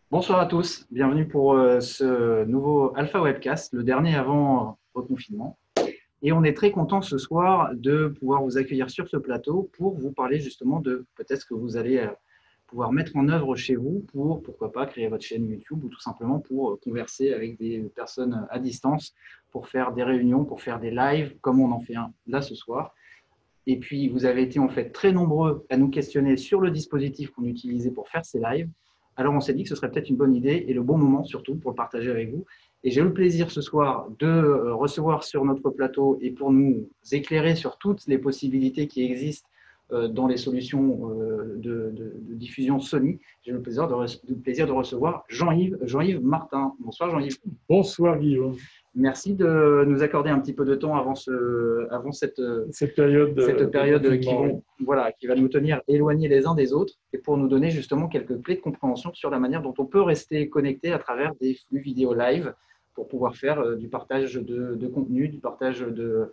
Bonsoir à tous, bienvenue pour ce nouveau Alpha Webcast, le dernier avant reconfinement. Et on est très content ce soir de pouvoir vous accueillir sur ce plateau pour vous parler justement de peut-être ce que vous allez pouvoir mettre en œuvre chez vous pour, pourquoi pas, créer votre chaîne YouTube ou tout simplement pour converser avec des personnes à distance, pour faire des réunions, pour faire des lives, comme on en fait un là ce soir. Et puis, vous avez été en fait très nombreux à nous questionner sur le dispositif qu'on utilisait pour faire ces lives. Alors, on s'est dit que ce serait peut-être une bonne idée et le bon moment surtout pour le partager avec vous. Et j'ai eu le plaisir ce soir de recevoir sur notre plateau et pour nous éclairer sur toutes les possibilités qui existent dans les solutions de diffusion Sony. J'ai eu le plaisir de recevoir Jean-Yves Martin. Bonsoir Jean-Yves. Bonsoir Guillaume. Merci de nous accorder un petit peu de temps avant cette période qui va nous tenir éloignés les uns des autres et pour nous donner justement quelques clés de compréhension sur la manière dont on peut rester connecté à travers des flux vidéo live pour pouvoir faire du partage de contenu, du partage de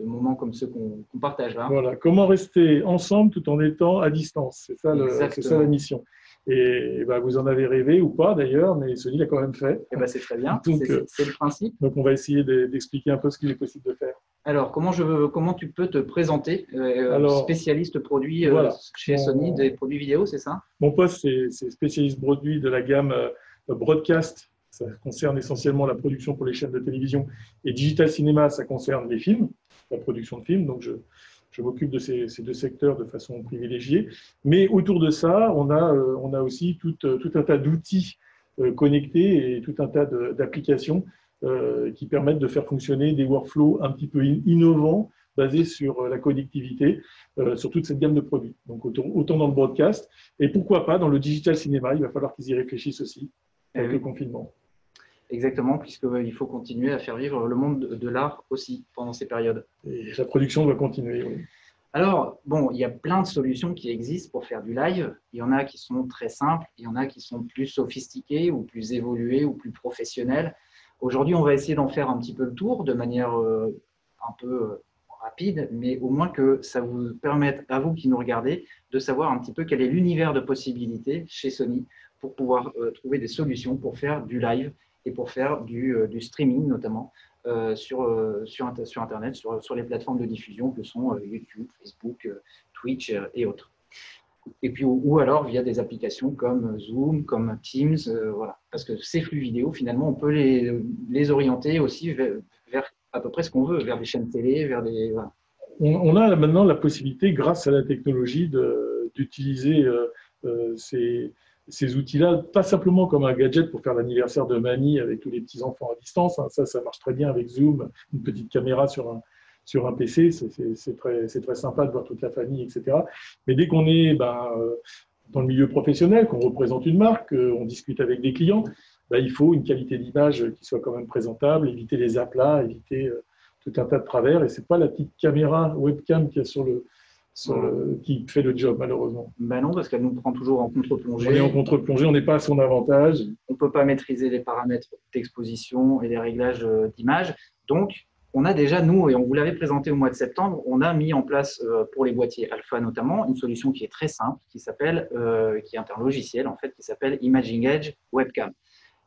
moments comme ceux qu'on partage là. Voilà, comment rester ensemble tout en étant à distance, c'est ça la mission. Et vous en avez rêvé ou pas d'ailleurs, mais Sony l'a quand même fait. Et c'est très bien, c'est le principe. Donc on va essayer d'expliquer un peu ce qu'il est possible de faire. Alors, comment tu peux te présenter, spécialiste produit chez Sony, des produits vidéo, c'est ça? Mon poste, c'est spécialiste produit de la gamme broadcast. Ça concerne essentiellement la production pour les chaînes de télévision. Et digital cinéma, ça concerne les films, la production de films. Donc, je m'occupe de ces deux secteurs de façon privilégiée. Mais autour de ça, on a aussi tout un tas d'outils connectés et tout un tas d'applications qui permettent de faire fonctionner des workflows un petit peu innovants basés sur la connectivité, sur toute cette gamme de produits. Donc, autant dans le broadcast. Et pourquoi pas dans le digital cinéma, il va falloir qu'ils y réfléchissent aussi avec le confinement. Exactement, puisqu'il faut continuer à faire vivre le monde de l'art aussi pendant ces périodes. Et la production doit continuer, oui. Alors, bon, il y a plein de solutions qui existent pour faire du live. Il y en a qui sont très simples, il y en a qui sont plus sophistiquées ou plus évoluées ou plus professionnelles. Aujourd'hui, on va essayer d'en faire un petit peu le tour de manière un peu rapide, mais au moins que ça vous permette, à vous qui nous regardez, de savoir un petit peu quel est l'univers de possibilités chez Sony pour pouvoir trouver des solutions pour faire du live et pour faire du streaming notamment sur Internet, sur les plateformes de diffusion que sont YouTube, Facebook, Twitch et autres. Et puis, ou alors via des applications comme Zoom, comme Teams, voilà. Parce que ces flux vidéo, finalement, on peut les orienter aussi vers à peu près ce qu'on veut, vers des chaînes télé, vers des… Voilà. On a maintenant la possibilité, grâce à la technologie, d'utiliser ces outils-là, pas simplement comme un gadget pour faire l'anniversaire de mamie avec tous les petits-enfants à distance. Ça marche très bien avec Zoom, une petite caméra sur un PC, c'est très sympa de voir toute la famille, etc. Mais dès qu'on est dans le milieu professionnel, qu'on représente une marque, on discute avec des clients, il faut une qualité d'image qui soit quand même présentable, éviter les aplats, éviter tout un tas de travers. Et ce n'est pas la petite caméra webcam qu'il y a qui fait le job, malheureusement. Non, parce qu'elle nous prend toujours en contre-plongée. On est en contre-plongée, on n'est pas à son avantage. On ne peut pas maîtriser les paramètres d'exposition et les réglages d'image. Donc, on a déjà, nous, et on vous l'avait présenté au mois de septembre, on a mis en place pour les boîtiers Alpha notamment une solution qui est très simple, qui est un logiciel en fait, qui s'appelle Imaging Edge Webcam.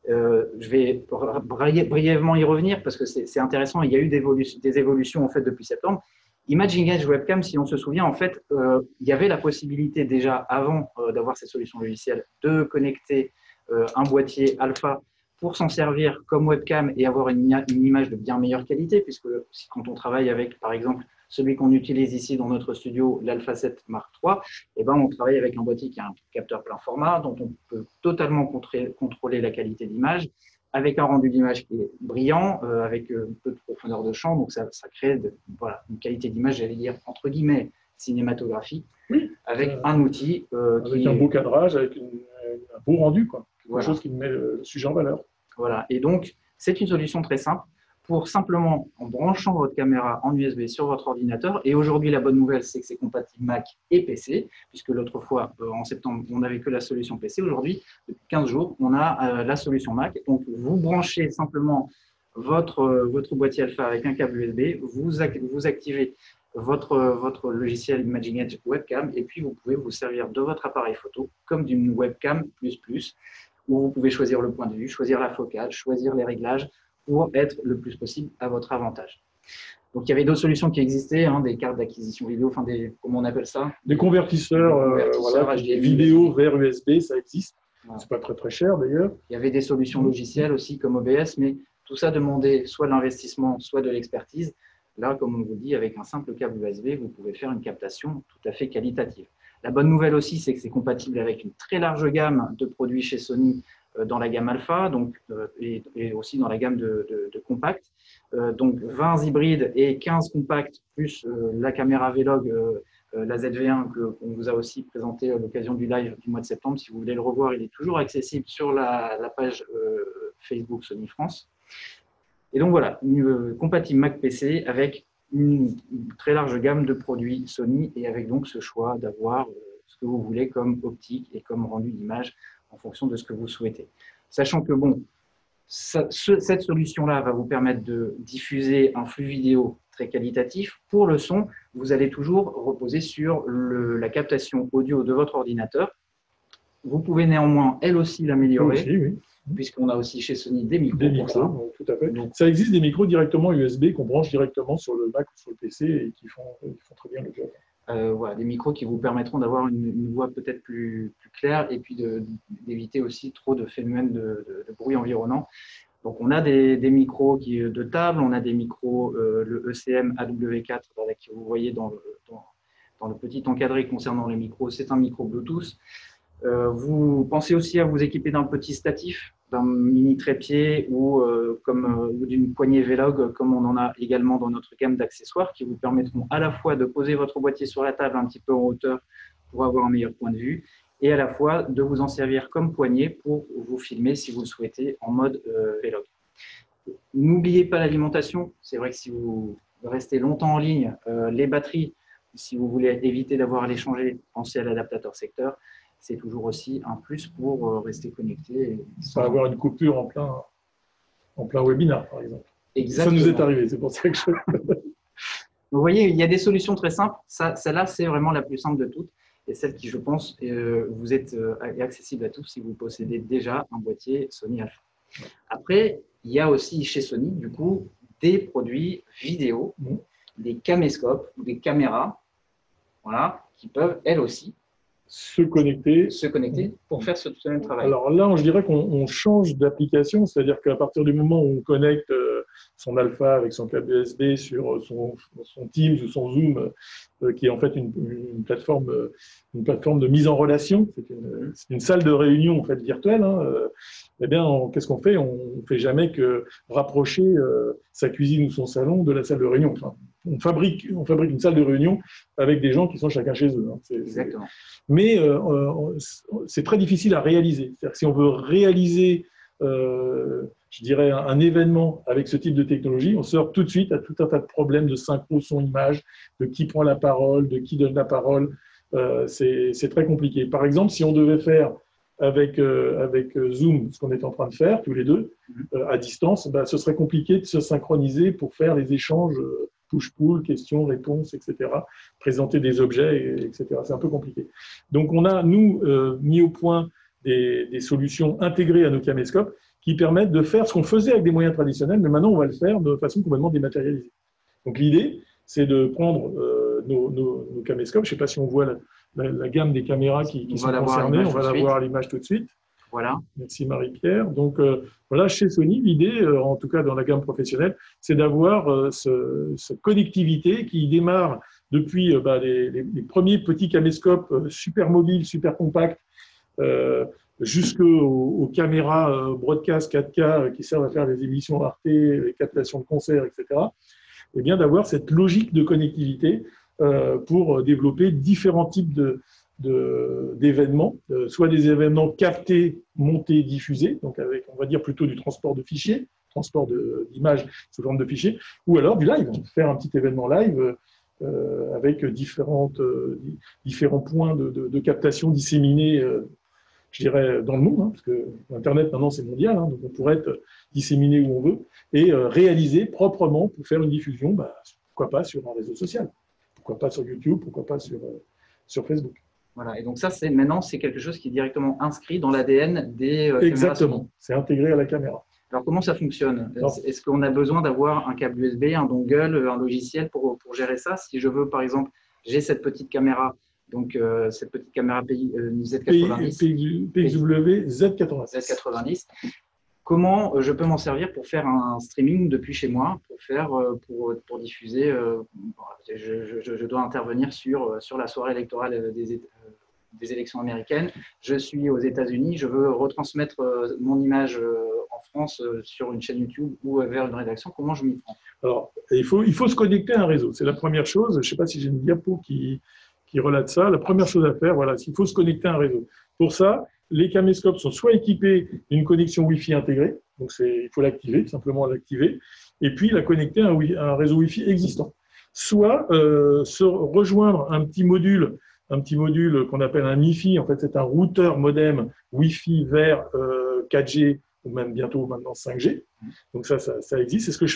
Je vais brièvement y revenir parce que c'est intéressant. Il y a eu des évolutions en fait depuis septembre. Imaging Edge Webcam, si on se souvient, en fait, il y avait la possibilité déjà avant d'avoir cette solution logicielle de connecter un boîtier Alpha pour s'en servir comme webcam et avoir une image de bien meilleure qualité, puisque quand on travaille avec, par exemple, celui qu'on utilise ici dans notre studio, l'Alpha 7 Mark III, on travaille avec un boîtier qui a un capteur plein format, dont on peut totalement contrôler la qualité d'image, avec un rendu d'image qui est brillant, avec peu de profondeur de champ, donc ça crée une qualité d'image, j'allais dire, entre guillemets, cinématographique, avec un outil avec un beau cadrage, avec un beau rendu, quoi. Quelque chose qui met le sujet en valeur. Voilà, et donc, c'est une solution très simple pour simplement, en branchant votre caméra en USB sur votre ordinateur, et aujourd'hui, la bonne nouvelle, c'est que c'est compatible Mac et PC, puisque l'autre fois, en septembre, on n'avait que la solution PC. Aujourd'hui, depuis 15 jours, on a la solution Mac. Donc, vous branchez simplement votre boîtier Alpha avec un câble USB, vous activez votre logiciel Imaging Edge Webcam et puis vous pouvez vous servir de votre appareil photo comme d'une webcam où vous pouvez choisir le point de vue, choisir la focale, choisir les réglages pour être le plus possible à votre avantage. Donc, il y avait d'autres solutions qui existaient, hein, des cartes d'acquisition vidéo, enfin comment on appelle ça? Des convertisseurs, voilà, HDMI, vidéo vers USB, ça existe. Voilà. C'est pas très très cher d'ailleurs. Il y avait des solutions logicielles aussi comme OBS, mais tout ça demandait soit de l'investissement, soit de l'expertise. Là, comme on vous dit, avec un simple câble USB, vous pouvez faire une captation tout à fait qualitative. La bonne nouvelle aussi, c'est que c'est compatible avec une très large gamme de produits chez Sony dans la gamme Alpha et aussi dans la gamme de compacts. Donc 20 hybrides et 15 compacts, plus la caméra Vlog, la ZV1 qu'on vous a aussi présenté à l'occasion du live du mois de septembre. Si vous voulez le revoir, il est toujours accessible sur la page Facebook Sony France. Et donc voilà, compatible Mac PC avec une très large gamme de produits Sony et avec donc ce choix d'avoir ce que vous voulez comme optique et comme rendu d'image en fonction de ce que vous souhaitez. Sachant que bon, cette solution-là va vous permettre de diffuser un flux vidéo très qualitatif. Pour le son, vous allez toujours reposer sur la captation audio de votre ordinateur. Vous pouvez néanmoins, elle aussi, l'améliorer. Oui. Puisqu'on a aussi chez Sony des micros. Des micros, tout à fait. Donc, ça existe des micros directement USB qu'on branche directement sur le Mac ou sur le PC et qui font très bien le job. Voilà, des micros qui vous permettront d'avoir une voix peut-être plus claire et puis d'éviter aussi trop de phénomènes de bruit environnant. Donc, on a des micros de table, on a des micros, le ECM AW4 que vous voyez dans le petit encadré concernant les micros, c'est un micro Bluetooth. Vous pensez aussi à vous équiper d'un petit statif, d'un mini trépied ou d'une poignée Vlog, comme on en a également dans notre gamme d'accessoires qui vous permettront à la fois de poser votre boîtier sur la table un petit peu en hauteur pour avoir un meilleur point de vue et à la fois de vous en servir comme poignée pour vous filmer si vous le souhaitez en mode Vlog. N'oubliez pas l'alimentation. C'est vrai que si vous restez longtemps en ligne, les batteries, si vous voulez éviter d'avoir à les changer, pensez à l'adaptateur secteur. C'est toujours aussi un plus pour rester connecté. Sans avoir une coupure en plein webinaire, par exemple. Exactement. Ça nous est arrivé, c'est pour ça que Vous voyez, il y a des solutions très simples. Celle-là, c'est vraiment la plus simple de toutes et celle qui, je pense, vous êtes accessible à tous si vous possédez déjà un boîtier Sony Alpha. Après, il y a aussi chez Sony, du coup, des produits vidéo, des caméscopes ou des caméras, voilà, qui peuvent, elles aussi, se connecter pour faire ce même travail. Alors là, je dirais qu'on change d'application, c'est-à-dire qu'à partir du moment où on connecte son Alpha avec son câble USB sur son Teams ou son Zoom, qui est en fait une plateforme de mise en relation, c'est une salle de réunion en fait virtuelle. Eh bien, qu'est-ce qu'on fait? On ne fait jamais que rapprocher sa cuisine ou son salon de la salle de réunion. Enfin, on fabrique une salle de réunion avec des gens qui sont chacun chez eux. Exactement. Mais c'est très difficile à réaliser. C'est-à-dire que si on veut réaliser, je dirais, un événement avec ce type de technologie, on sort tout de suite à tout un tas de problèmes de synchro son-image, de qui prend la parole, de qui donne la parole. C'est très compliqué. Par exemple, si on devait faire avec Zoom, ce qu'on est en train de faire tous les deux, à distance, ce serait compliqué de se synchroniser pour faire les échanges push-pull, questions, réponses, etc., présenter des objets, etc. C'est un peu compliqué. Donc, on a, nous, mis au point des solutions intégrées à nos caméscopes qui permettent de faire ce qu'on faisait avec des moyens traditionnels, mais maintenant, on va le faire de façon complètement dématérialisée. Donc, l'idée, c'est de prendre nos caméscopes. Je ne sais pas si on voit la gamme des caméras qui sont concernées. On va la voir à l'image tout de suite. Voilà. Merci Marie-Pierre. Donc voilà, chez Sony, l'idée, en tout cas dans la gamme professionnelle, c'est d'avoir cette connectivité qui démarre depuis les premiers petits caméscopes super mobiles, super compacts, jusqu'aux caméras broadcast 4K qui servent à faire des émissions Arte, les captations de concerts, etc. Et bien d'avoir cette logique de connectivité pour développer différents types d'événements, soit des événements captés, montés, diffusés, donc avec, on va dire, plutôt du transport de fichiers, transport d'images sous forme de fichiers, ou alors du live, faire un petit événement live avec différents points de captation disséminés, je dirais, dans le monde, parce que Internet, maintenant, c'est mondial, donc on pourrait être disséminé où on veut, et réaliser proprement pour faire une diffusion, pourquoi pas, sur un réseau social. pourquoi pas sur YouTube, pourquoi pas sur Facebook. Voilà. Et donc ça, maintenant, c'est quelque chose qui est directement inscrit dans l'ADN des caméras Sony. Exactement, c'est intégré à la caméra. Alors, comment ça fonctionne? Non. Est-ce qu'on a besoin d'avoir un câble USB, un dongle, un logiciel pour gérer ça? Si je veux, par exemple, j'ai cette petite caméra, donc cette petite caméra Z90. PXW Z90. Z90. Comment je peux m'en servir pour faire un streaming depuis chez moi, pour diffuser je dois intervenir sur la soirée électorale des élections américaines. Je suis aux États-Unis, je veux retransmettre mon image en France sur une chaîne YouTube ou vers une rédaction. Comment je m'y prends? Alors, il faut se connecter à un réseau. C'est la première chose. Je ne sais pas si j'ai une diapo qui relate ça. La première chose à faire, voilà, il faut se connecter à un réseau. Pour ça, les caméscopes sont soit équipés d'une connexion Wi-Fi intégrée, donc il faut l'activer, simplement l'activer, et puis la connecter à un réseau Wi-Fi existant. Soit se rejoindre un petit module qu'on appelle un MiFi. En fait, c'est un routeur modem Wi-Fi vers 4G ou même bientôt maintenant 5G. Donc ça existe. C'est ce que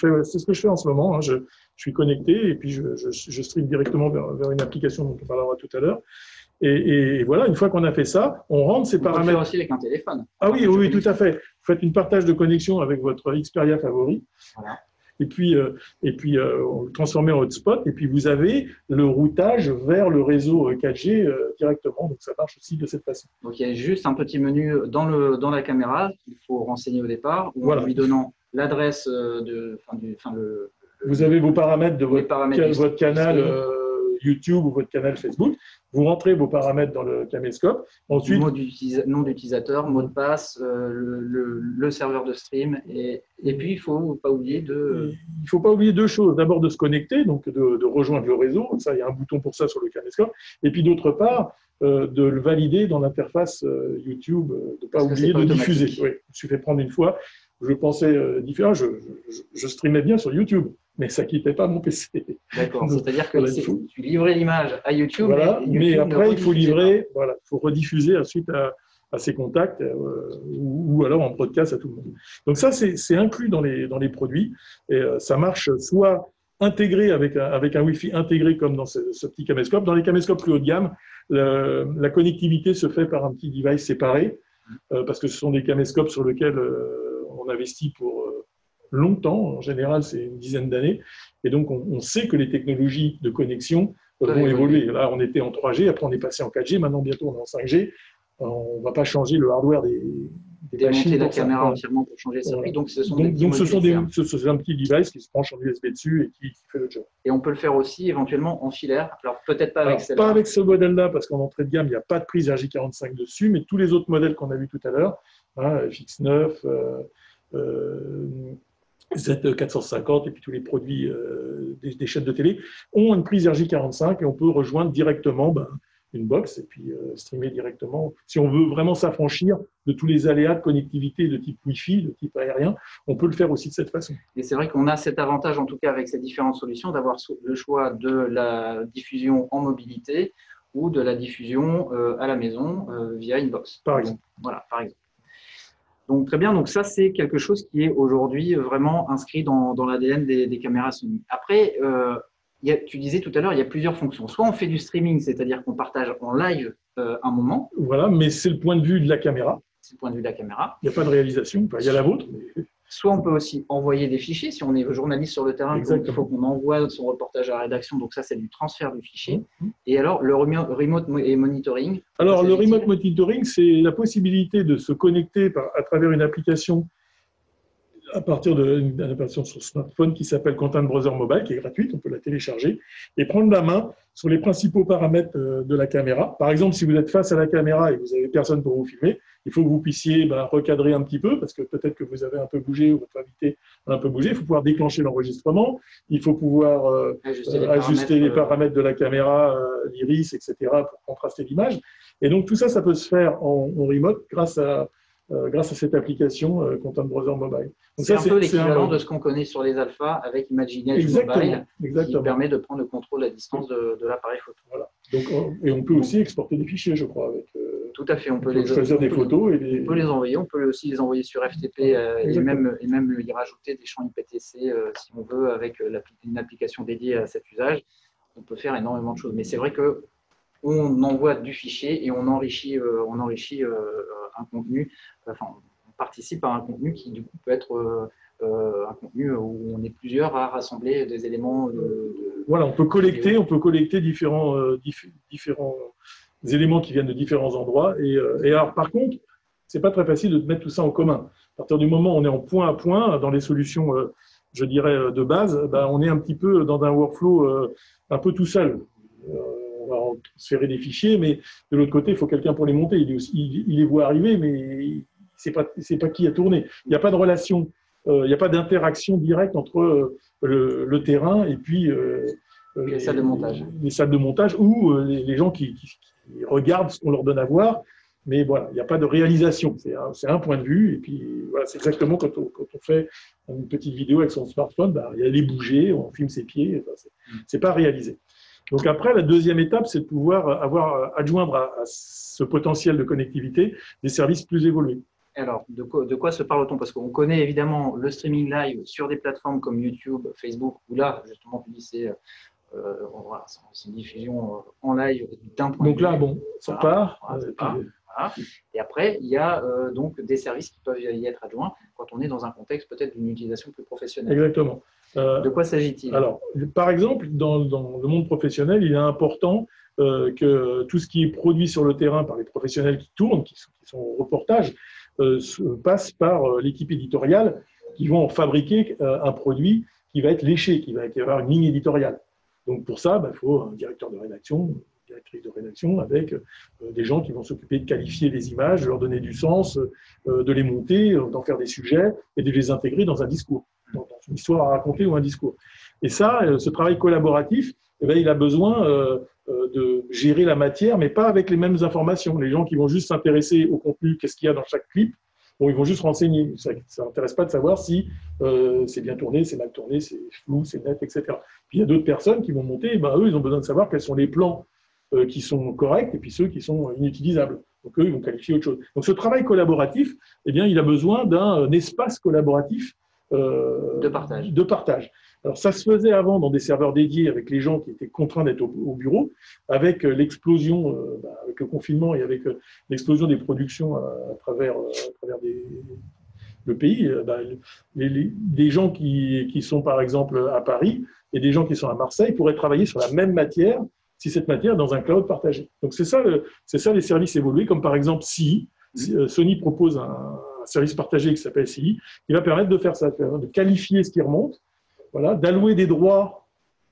je fais en ce moment. Hein. Je suis connecté et puis je stream directement vers une application dont on parlera tout à l'heure. Et voilà, une fois qu'on a fait ça, on rentre ces paramètres. On peut le faire aussi avec un téléphone. Ah oui, tout à fait. Vous faites une partage de connexion avec votre Xperia favori. Voilà. Et puis on le transforme en hotspot, et puis vous avez le routage vers le réseau 4G directement. Donc ça marche aussi de cette façon. Donc il y a juste un petit menu dans la caméra qu'il faut renseigner au départ, voilà. En lui donnant l'adresse vous avez vos paramètres de votre canal YouTube ou votre canal Facebook. Vous rentrez vos paramètres dans le caméscope. Ensuite, nom d'utilisateur, mot de passe, le serveur de stream. Et puis, il ne faut pas oublier Il faut pas oublier deux choses. D'abord, de se connecter, donc de rejoindre le réseau. Ça, il y a un bouton pour ça sur le caméscope. Et puis, d'autre part, de le valider dans l'interface YouTube, de ne pas oublier de diffuser. Oui, je me suis fait prendre une fois. Je pensais différent. Je streamais bien sur YouTube, mais ça ne quittait pas mon PC. D'accord, c'est-à-dire que tu livrais l'image à YouTube. Voilà, mais après, il faut livrer, il faut rediffuser ensuite à ses contacts ou alors en podcast à tout le monde. Donc ça, c'est inclus dans les produits. Et ça marche soit intégré avec un Wi-Fi intégré comme dans ce petit caméscope. Dans les caméscopes plus haut de gamme, la connectivité se fait par un petit device séparé parce que ce sont des caméscopes sur lesquels on investit pour longtemps. En général, c'est une dizaine d'années. Et donc, on sait que les technologies de connexion vont évoluer. Là, on était en 3G, après on est passé en 4G, maintenant bientôt on est en 5G. On ne va pas changer le hardware des machines. Démonter la caméra entièrement pour changer le circuit. Donc, ce sont un petit device qui se branche en USB dessus et qui fait le job. Et on peut le faire aussi éventuellement en filaire. Alors, peut-être pas avec celle-là. Pas avec ce modèle-là, parce qu'en entrée de gamme, il n'y a pas de prise RJ45 dessus, mais tous les autres modèles qu'on a vus tout à l'heure, FX9, Z450 et puis tous les produits des chaînes de télé ont une prise RJ45 et on peut rejoindre directement une box et puis streamer directement. Si on veut vraiment s'affranchir de tous les aléas de connectivité de type Wi-Fi, de type aérien, on peut le faire aussi de cette façon. Et c'est vrai qu'on a cet avantage, en tout cas avec ces différentes solutions, d'avoir le choix de la diffusion en mobilité ou de la diffusion à la maison via une box. Par exemple. Voilà, par exemple. Donc, très bien. Donc, ça, c'est quelque chose qui est aujourd'hui vraiment inscrit dans l'ADN des caméras Sony. Après, tu disais tout à l'heure, il y a plusieurs fonctions. Soit on fait du streaming, c'est-à-dire qu'on partage en live un moment. Voilà, mais c'est le point de vue de la caméra. C'est le point de vue de la caméra. Il n'y a pas de réalisation. Il y a la vôtre. Mais... Soit on peut aussi envoyer des fichiers. Si on est journaliste sur le terrain, il faut qu'on envoie son reportage à la rédaction. Donc ça, c'est du transfert du fichier. Et alors, le remote et monitoring. Alors, le remote monitoring, c'est la possibilité de se connecter à travers une application à partir d'une application sur smartphone qui s'appelle Content Browser Mobile, qui est gratuite, on peut la télécharger, et prendre la main sur les principaux paramètres de la caméra. Par exemple, si vous êtes face à la caméra et que vous n'avez personne pour vous filmer, il faut que vous puissiez recadrer un petit peu, parce que peut-être que vous avez un peu bougé ou votre invité a un peu bougé. Il faut pouvoir déclencher l'enregistrement, il faut pouvoir ajuster les paramètres de la caméra, l'iris, etc., pour contraster l'image. Et donc, tout ça, ça peut se faire en remote grâce à cette application Content Browser Mobile. C'est un peu l'équivalent de ce qu'on connaît sur les alphas avec Imaginage Mobile, qui permet de prendre le contrôle à distance de l'appareil photo. Voilà. Donc, et on peut aussi exporter des fichiers, je crois. Tout à fait, on peut choisir des photos. On peut les envoyer, on peut aussi les envoyer sur FTP et même y rajouter des champs IPTC si on veut, avec une application dédiée à cet usage. on peut faire énormément de choses. Mais c'est vrai qu'on envoie du fichier et on enrichit un contenu, enfin, on participe à un contenu qui, du coup, peut être un contenu où on est plusieurs à rassembler des éléments. Voilà, on peut collecter différents éléments qui viennent de différents endroits. Et alors, par contre, c'est pas très facile de mettre tout ça en commun. À partir du moment où on est en point à point, dans les solutions, je dirais, de base, ben, on est un petit peu dans un workflow un peu tout seul. On va transférer des fichiers, mais de l'autre côté, il faut quelqu'un pour les monter. Il les voit arriver, mais c'est pas qui a tourné. Il n'y a pas de relation, il n'y a pas d'interaction directe entre le terrain et puis les salles de montage. Les salles de montage ou les gens qui regardent ce qu'on leur donne à voir. Mais voilà, il n'y a pas de réalisation. C'est un point de vue. Et puis, voilà, c'est exactement quand on fait une petite vidéo avec son smartphone, bah, il y a les bouger, on filme ses pieds. Enfin, c'est pas réalisé. Donc après, la deuxième étape, c'est de pouvoir adjoindre à ce potentiel de connectivité des services plus évolués. Alors, de quoi se parle-t-on? Parce qu'on connaît évidemment le streaming live sur des plateformes comme YouTube, Facebook, où là, justement, tu dis c'est une diffusion en live d'un point de vue. Donc là, bon, ça part. Voilà. Et après, il y a donc des services qui peuvent y être adjoints quand on est dans un contexte peut-être d'une utilisation plus professionnelle. Exactement. De quoi s'agit-il? Alors, par exemple, dans le monde professionnel, il est important que tout ce qui est produit sur le terrain par les professionnels qui tournent, qui sont au reportage, passe par l'équipe éditoriale qui vont fabriquer un produit qui va être léché, qui va avoir une ligne éditoriale. Donc pour ça, il faut un directeur de rédaction, directrice de rédaction, avec des gens qui vont s'occuper de qualifier les images, de leur donner du sens, de les monter, d'en faire des sujets et de les intégrer dans un discours, dans une histoire à raconter ou un discours. Et ça, ce travail collaboratif, eh bien, il a besoin de gérer la matière, mais pas avec les mêmes informations. Les gens qui vont juste s'intéresser au contenu, qu'est-ce qu'il y a dans chaque clip, bon, ils vont juste renseigner. Ça n'intéresse pas de savoir si c'est bien tourné, c'est mal tourné, c'est flou, c'est net, etc. Puis il y a d'autres personnes qui vont monter, ben, eux, ils ont besoin de savoir quels sont les plans qui sont corrects et puis ceux qui sont inutilisables. Donc eux, ils vont qualifier autre chose. Donc ce travail collaboratif, eh bien, il a besoin d'un espace collaboratif de partage. Alors ça se faisait avant dans des serveurs dédiés avec les gens qui étaient contraints d'être au bureau. Avec l'explosion, avec le confinement et avec l'explosion des productions à travers le pays, des gens qui sont par exemple à Paris et des gens qui sont à Marseille pourraient travailler sur la même matière si cette matière est dans un cloud partagé. Donc c'est ça les services évolués, comme par exemple CI. Sony propose un service partagé qui s'appelle CI, qui va permettre de faire ça, de qualifier ce qui remonte, voilà, d'allouer des droits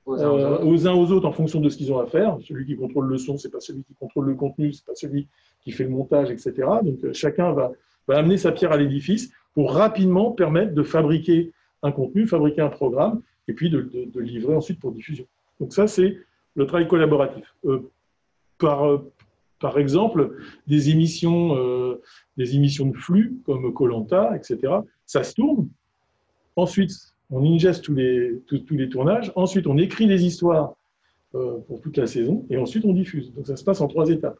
aux uns aux autres en fonction de ce qu'ils ont à faire. Celui qui contrôle le son, c'est pas celui qui contrôle le contenu, c'est pas celui qui fait le montage, etc. Donc chacun va amener sa pierre à l'édifice pour rapidement permettre de fabriquer un contenu, fabriquer un programme, et puis de le livrer ensuite pour diffusion. Donc ça, c'est le travail collaboratif. Par exemple, des émissions de flux comme Koh-Lanta, etc. Ça se tourne. Ensuite, on ingeste tous les tournages. Ensuite, on écrit des histoires pour toute la saison. Et ensuite, on diffuse. Donc, ça se passe en 3 étapes.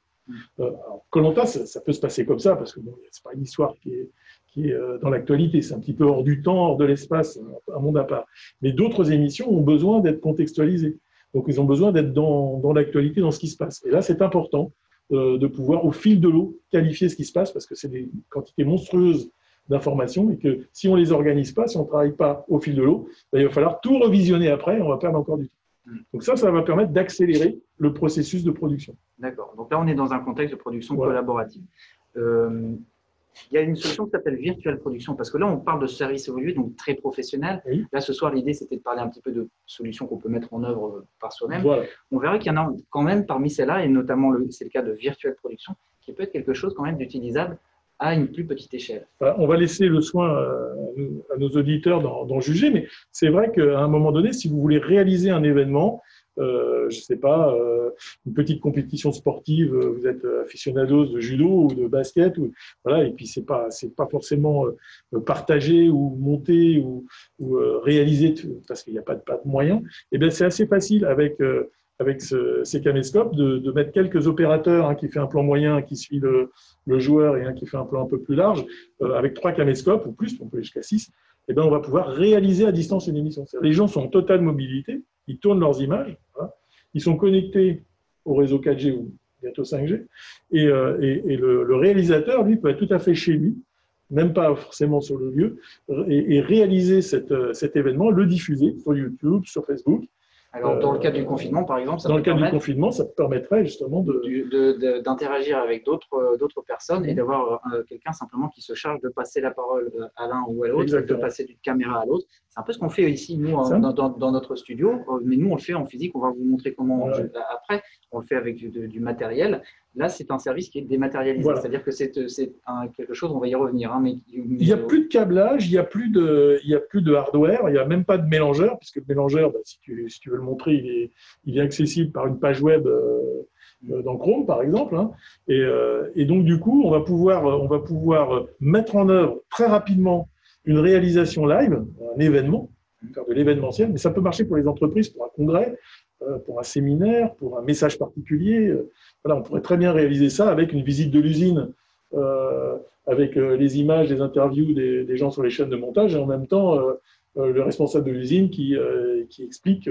Koh-Lanta, ça peut se passer comme ça, parce que bon, ce n'est pas une histoire qui est dans l'actualité. C'est un petit peu hors du temps, hors de l'espace, un monde à part. Mais d'autres émissions ont besoin d'être contextualisées. Donc, ils ont besoin d'être dans l'actualité, dans ce qui se passe. Et là, c'est important de pouvoir, au fil de l'eau, qualifier ce qui se passe, parce que c'est des quantités monstrueuses d'informations, et que si on ne les organise pas, si on ne travaille pas au fil de l'eau, il va falloir tout revisionner après, et on va perdre encore du temps. Donc ça va permettre d'accélérer le processus de production. D'accord. Donc là, on est dans un contexte de production collaborative. Il y a une solution qui s'appelle Virtual Production, parce que là, on parle de services évolués, donc très professionnels. Oui. Là, ce soir, l'idée, c'était de parler un petit peu de solutions qu'on peut mettre en œuvre par soi-même. Voilà. On verra qu'il y en a quand même parmi celles-là, et notamment, c'est le cas de Virtual Production, qui peut être quelque chose quand même d'utilisable à une plus petite échelle. On va laisser le soin à nos auditeurs d'en juger, mais c'est vrai qu'à un moment donné, si vous voulez réaliser un événement, je ne sais pas, une petite compétition sportive, vous êtes aficionados de judo ou de basket, voilà, et puis c'est pas forcément partagé ou monté ou réalisé parce qu'il n'y a pas de moyens. Et bien c'est assez facile avec ces caméscopes de mettre quelques opérateurs, un qui fait un plan moyen, un qui suit le joueur et un qui fait un plan un peu plus large, avec 3 caméscopes ou plus, on peut aller jusqu'à 6. Et bien on va pouvoir réaliser à distance une émission. Les gens sont en totale mobilité, ils tournent leurs images, voilà, Ils sont connectés au réseau 4G ou bientôt 5G. Et le réalisateur, lui, peut être tout à fait chez lui, même pas forcément sur le lieu, et réaliser cet événement, le diffuser sur YouTube, sur Facebook. Alors, dans le cadre du confinement, par exemple, dans le cadre du confinement, ça permettrait justement d'interagir avec d'autres personnes et d'avoir quelqu'un simplement qui se charge de passer la parole à l'un ou à l'autre, de passer d'une caméra à l'autre. C'est un peu ce qu'on fait ici, nous, dans notre studio, mais nous, on le fait en physique. On va vous montrer comment après. On le fait avec du matériel. Là, c'est un service qui est dématérialisé. Voilà. C'est-à-dire que c'est quelque chose, on va y revenir. Hein, mais il n'y a plus de câblage, il n'y a plus de hardware, il n'y a même pas de mélangeur, puisque le mélangeur, si tu veux le montrer, il est accessible par une page web dans Chrome, par exemple. Hein, et donc, du coup, on va pouvoir mettre en œuvre très rapidement une réalisation live, un événement, faire de l'événementiel, mais ça peut marcher pour les entreprises, pour un congrès, pour un séminaire, pour un message particulier. Voilà, on pourrait très bien réaliser ça avec une visite de l'usine, avec les images, les interviews des gens sur les chaînes de montage, et en même temps le responsable de l'usine qui explique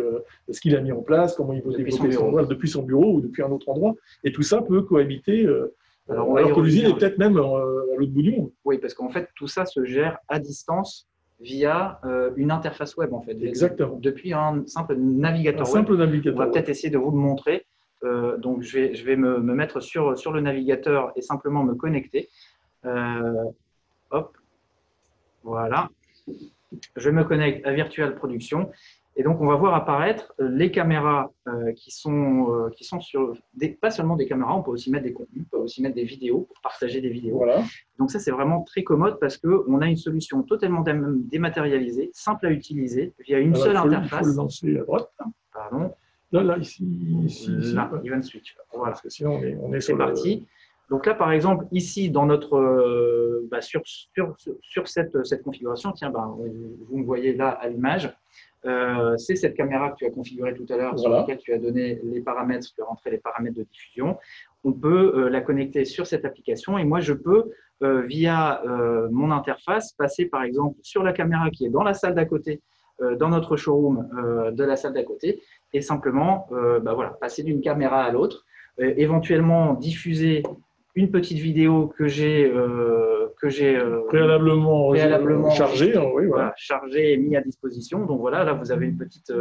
ce qu'il a mis en place, comment il veut développer son endroit depuis son bureau ou depuis un autre endroit. Et tout ça peut cohabiter, alors que l'usine est peut-être même à l'autre bout du monde. Oui, parce qu'en fait, tout ça se gère à distance via une interface web, en fait. Exactement. Depuis un simple navigateur web. On va peut-être essayer de vous le montrer. Donc, je vais me mettre sur le navigateur et simplement me connecter. Hop, voilà. Je me connecte à Virtual Production. Et donc, on va voir apparaître les caméras qui sont sur… pas seulement des caméras, on peut aussi mettre des contenus, on peut aussi mettre des vidéos pour partager des vidéos. Voilà. Donc, ça, c'est vraiment très commode parce qu'on a une solution totalement dématérialisée, simple à utiliser, via une seule interface. Il faut le lancer à droite. Pardon. Là, ici. Là, Event Switch. Voilà. Parce que sinon, on est sur parti. Donc là, par exemple, ici, dans notre, sur cette configuration, tiens, vous me voyez là à l'image, c'est cette caméra que tu as configurée tout à l'heure, sur laquelle tu as donné les paramètres, tu as rentré les paramètres de diffusion. On peut la connecter sur cette application et moi, je peux, via mon interface, passer par exemple sur la caméra qui est dans la salle d'à côté, dans notre showroom de la salle d'à côté, et simplement voilà, passer d'une caméra à l'autre, éventuellement diffuser une petite vidéo que j'ai préalablement chargée, oui, voilà, chargée et mise à disposition. Donc voilà, là vous avez une petite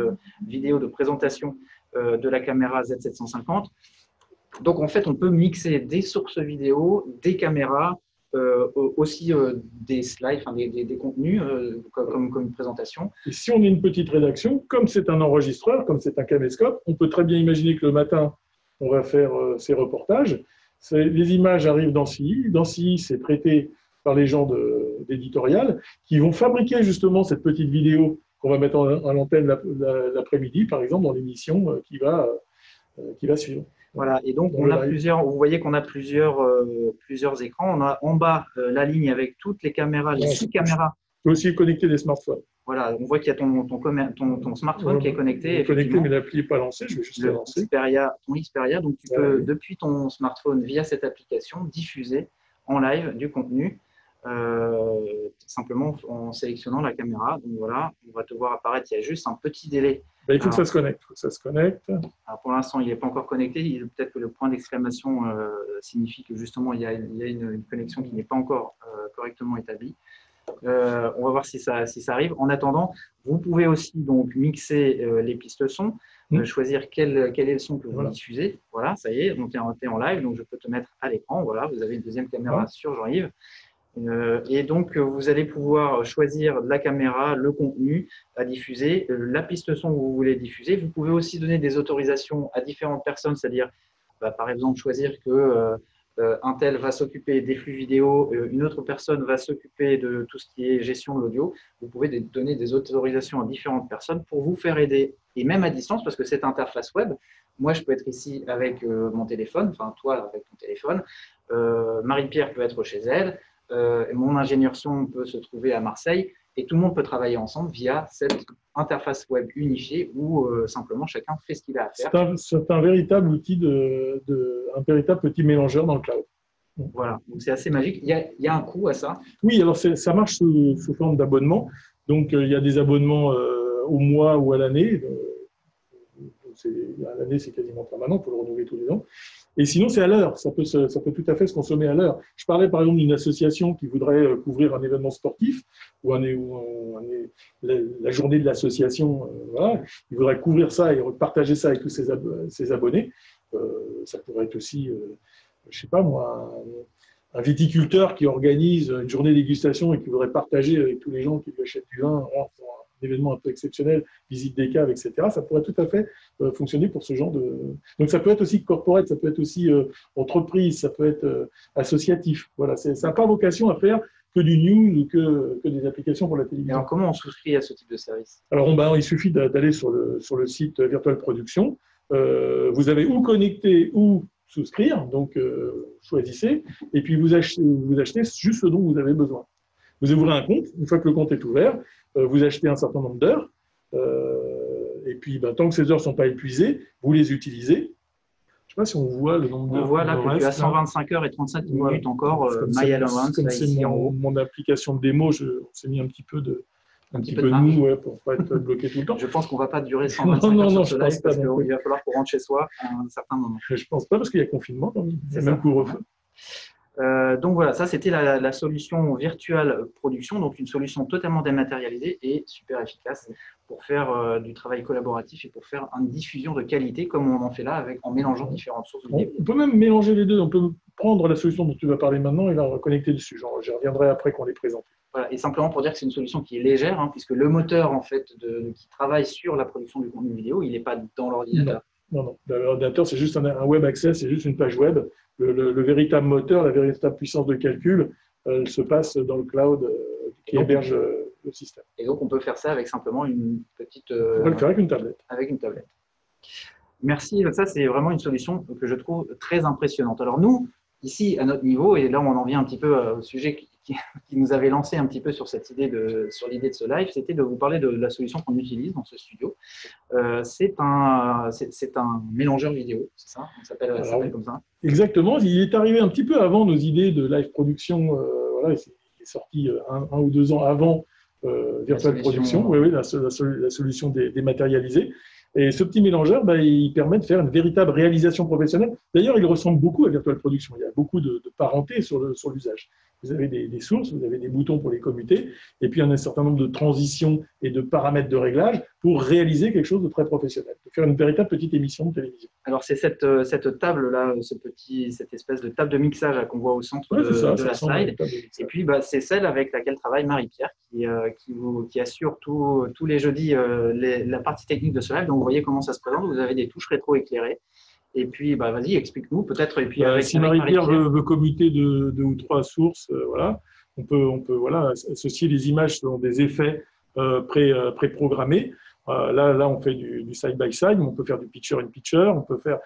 vidéo de présentation de la caméra Z750. Donc en fait, on peut mixer des sources vidéo, des caméras, aussi des slides, enfin, des contenus comme une présentation. Et si on est une petite rédaction, comme c'est un enregistreur, comme c'est un caméscope, on peut très bien imaginer que le matin, on va faire ces reportages. Les images arrivent dans CI. Dans CI, c'est traité par les gens d'éditorial qui vont fabriquer justement cette petite vidéo qu'on va mettre à l'antenne l'après-midi, par exemple, dans l'émission qui va suivre. Voilà, et donc on a plusieurs, vous voyez qu'on a plusieurs écrans. On a en bas la ligne avec toutes les caméras, les 6 caméras. On peut aussi connecter des smartphones. Voilà, on voit qu'il y a ton smartphone qui est connecté. Connecté, mais l'appli n'est pas lancée, je vais juste la lancer. Ton Xperia, donc tu peux, depuis ton smartphone, via cette application, diffuser en live du contenu, simplement en sélectionnant la caméra. Donc voilà, on va te voir apparaître, il y a juste un petit délai. Il faut que ça se connecte. Alors pour l'instant, il n'est pas encore connecté. Peut-être que le point d'exclamation signifie que justement, il y a une connexion qui n'est pas encore correctement établie. On va voir si ça arrive. En attendant, vous pouvez aussi donc mixer les pistes son, choisir quel est le son que vous diffusez. Voilà, ça y est, on est en live, donc je peux te mettre à l'écran. Voilà, vous avez une deuxième caméra sur Jean-Yves. Et donc, vous allez pouvoir choisir la caméra, le contenu à diffuser, la piste son que vous voulez diffuser. Vous pouvez aussi donner des autorisations à différentes personnes, c'est-à-dire, par exemple, choisir que un tel va s'occuper des flux vidéo, une autre personne va s'occuper de tout ce qui est gestion de l'audio. Vous pouvez donner des autorisations à différentes personnes pour vous faire aider, et même à distance, parce que cette interface web, moi, je peux être ici avec mon téléphone, enfin, toi avec ton téléphone, Marie-Pierre peut être chez elle, mon ingénieur son peut se trouver à Marseille, et tout le monde peut travailler ensemble via cette interface web unifiée où simplement chacun fait ce qu'il a à faire. C'est un véritable outil, un véritable petit mélangeur dans le cloud. Voilà, donc c'est assez magique. Il y a un coût à ça? Oui, alors ça marche sous forme d'abonnement. Donc il y a des abonnements au mois ou à l'année. à l'année, c'est quasiment permanent, il faut le renouveler tous les ans. Et sinon, c'est à l'heure, ça peut tout à fait se consommer à l'heure. Je parlais par exemple d'une association qui voudrait couvrir un événement sportif, ou la journée de l'association, voilà. Il voudrait couvrir ça et partager ça avec tous ses abonnés. Ça pourrait être aussi, je ne sais pas moi, un viticulteur qui organise une journée de dégustation et qui voudrait partager avec tous les gens qui lui achètent du vin, pour un événement un peu exceptionnel, visite des caves, etc. Ça pourrait tout à fait fonctionner pour ce genre de… Donc ça peut être aussi corporate, ça peut être aussi entreprise, ça peut être associatif. Voilà, ça n'a pas vocation à faire que du news ou que des applications pour la télévision. Alors comment on souscrit à ce type de service? Alors il suffit d'aller sur le site Virtual Production. Vous avez ou connecté ou souscrire, donc choisissez, et puis vous achetez juste ce dont vous avez besoin. Vous ouvrez un compte, une fois que le compte est ouvert, vous achetez un certain nombre d'heures, et puis tant que ces heures ne sont pas épuisées, vous les utilisez. Je ne sais pas si on voit le nombre d'heures. On voit là que tu as 125 heures et 37 minutes encore, My Allowance, comme c'est mon application de démo, on s'est mis un petit peu de nous, pour ne pas être bloqué tout le temps. Je pense qu'on ne va pas durer 125 heures sur ce live parce qu'il va falloir qu'on rentre chez soi à un certain moment. Je ne pense pas parce qu'il y a confinement quand même. C'est même couvre-feu. Donc voilà, ça c'était la solution Virtual Production, donc une solution totalement dématérialisée et super efficace pour faire du travail collaboratif et pour faire une diffusion de qualité comme on en fait là en mélangeant différentes sources. On peut même mélanger les deux, on peut prendre la solution dont tu vas parler maintenant et la reconnecter dessus. J'y reviendrai après qu'on les présente. Voilà, et simplement pour dire que c'est une solution qui est légère, puisque le moteur en fait, qui travaille sur la production du contenu vidéo, il n'est pas dans l'ordinateur. Non. L'ordinateur, c'est juste un web access, c'est juste une page web. Le véritable moteur, la véritable puissance de calcul, elle se passe dans le cloud qui héberge le système. Et donc, on peut faire ça avec simplement une petite… on peut le faire avec une tablette. Avec une tablette. Merci. Ça, c'est vraiment une solution que je trouve très impressionnante. Alors, nous, ici, à notre niveau, et là, on en vient un petit peu au sujet qui nous avait lancé un petit peu sur l'idée de ce live, c'était de vous parler de la solution qu'on utilise dans ce studio. C'est un mélangeur vidéo, c'est ça? On s'appelle comme ça. Exactement. Il est arrivé un petit peu avant nos idées de live production. Voilà, il est sorti un ou 2 ans avant Virtual Production. Oui, la solution dématérialisée. Et ce petit mélangeur, il permet de faire une véritable réalisation professionnelle. D'ailleurs, il ressemble beaucoup à Virtual Production. Il y a beaucoup de parenté sur l'usage. Vous avez des sources, vous avez des boutons pour les commuter, et puis il y a un certain nombre de transitions et de paramètres de réglage pour réaliser quelque chose de très professionnel, de faire une véritable petite émission de télévision. Alors, c'est cette table-là, cette espèce de table de mixage qu'on voit au centre de la slide. Et puis, c'est celle avec laquelle travaille Marie-Pierre, qui assure tous les jeudis la partie technique de ce live. Donc, vous voyez comment ça se présente. Vous avez des touches rétro-éclairées. Et puis, vas-y, explique-nous peut-être. Et puis, si Marie-Pierre veut commuter 2 ou 3 sources, voilà, on peut associer les images selon des effets pré-programmés. Là, on fait du side-by-side, mais on peut faire du picture-in-picture. On peut faire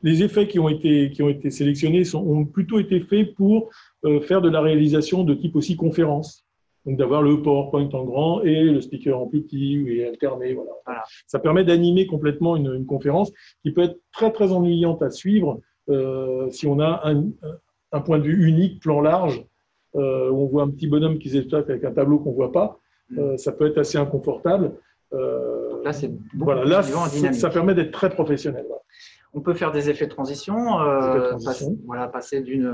les effets qui ont été sélectionnés ont plutôt été faits pour faire de la réalisation de type aussi conférence. Donc, d'avoir le PowerPoint en grand et le speaker en plus petit et alterné. Voilà. Ça permet d'animer complètement une conférence qui peut être très, très ennuyante à suivre si on a un point de vue unique, plan large, où on voit un petit bonhomme qui s'échappe avec un tableau qu'on ne voit pas. Ça peut être assez inconfortable. Donc là, c'est ça permet d'être très professionnel. Voilà. On peut faire des effets de transition, passer d'une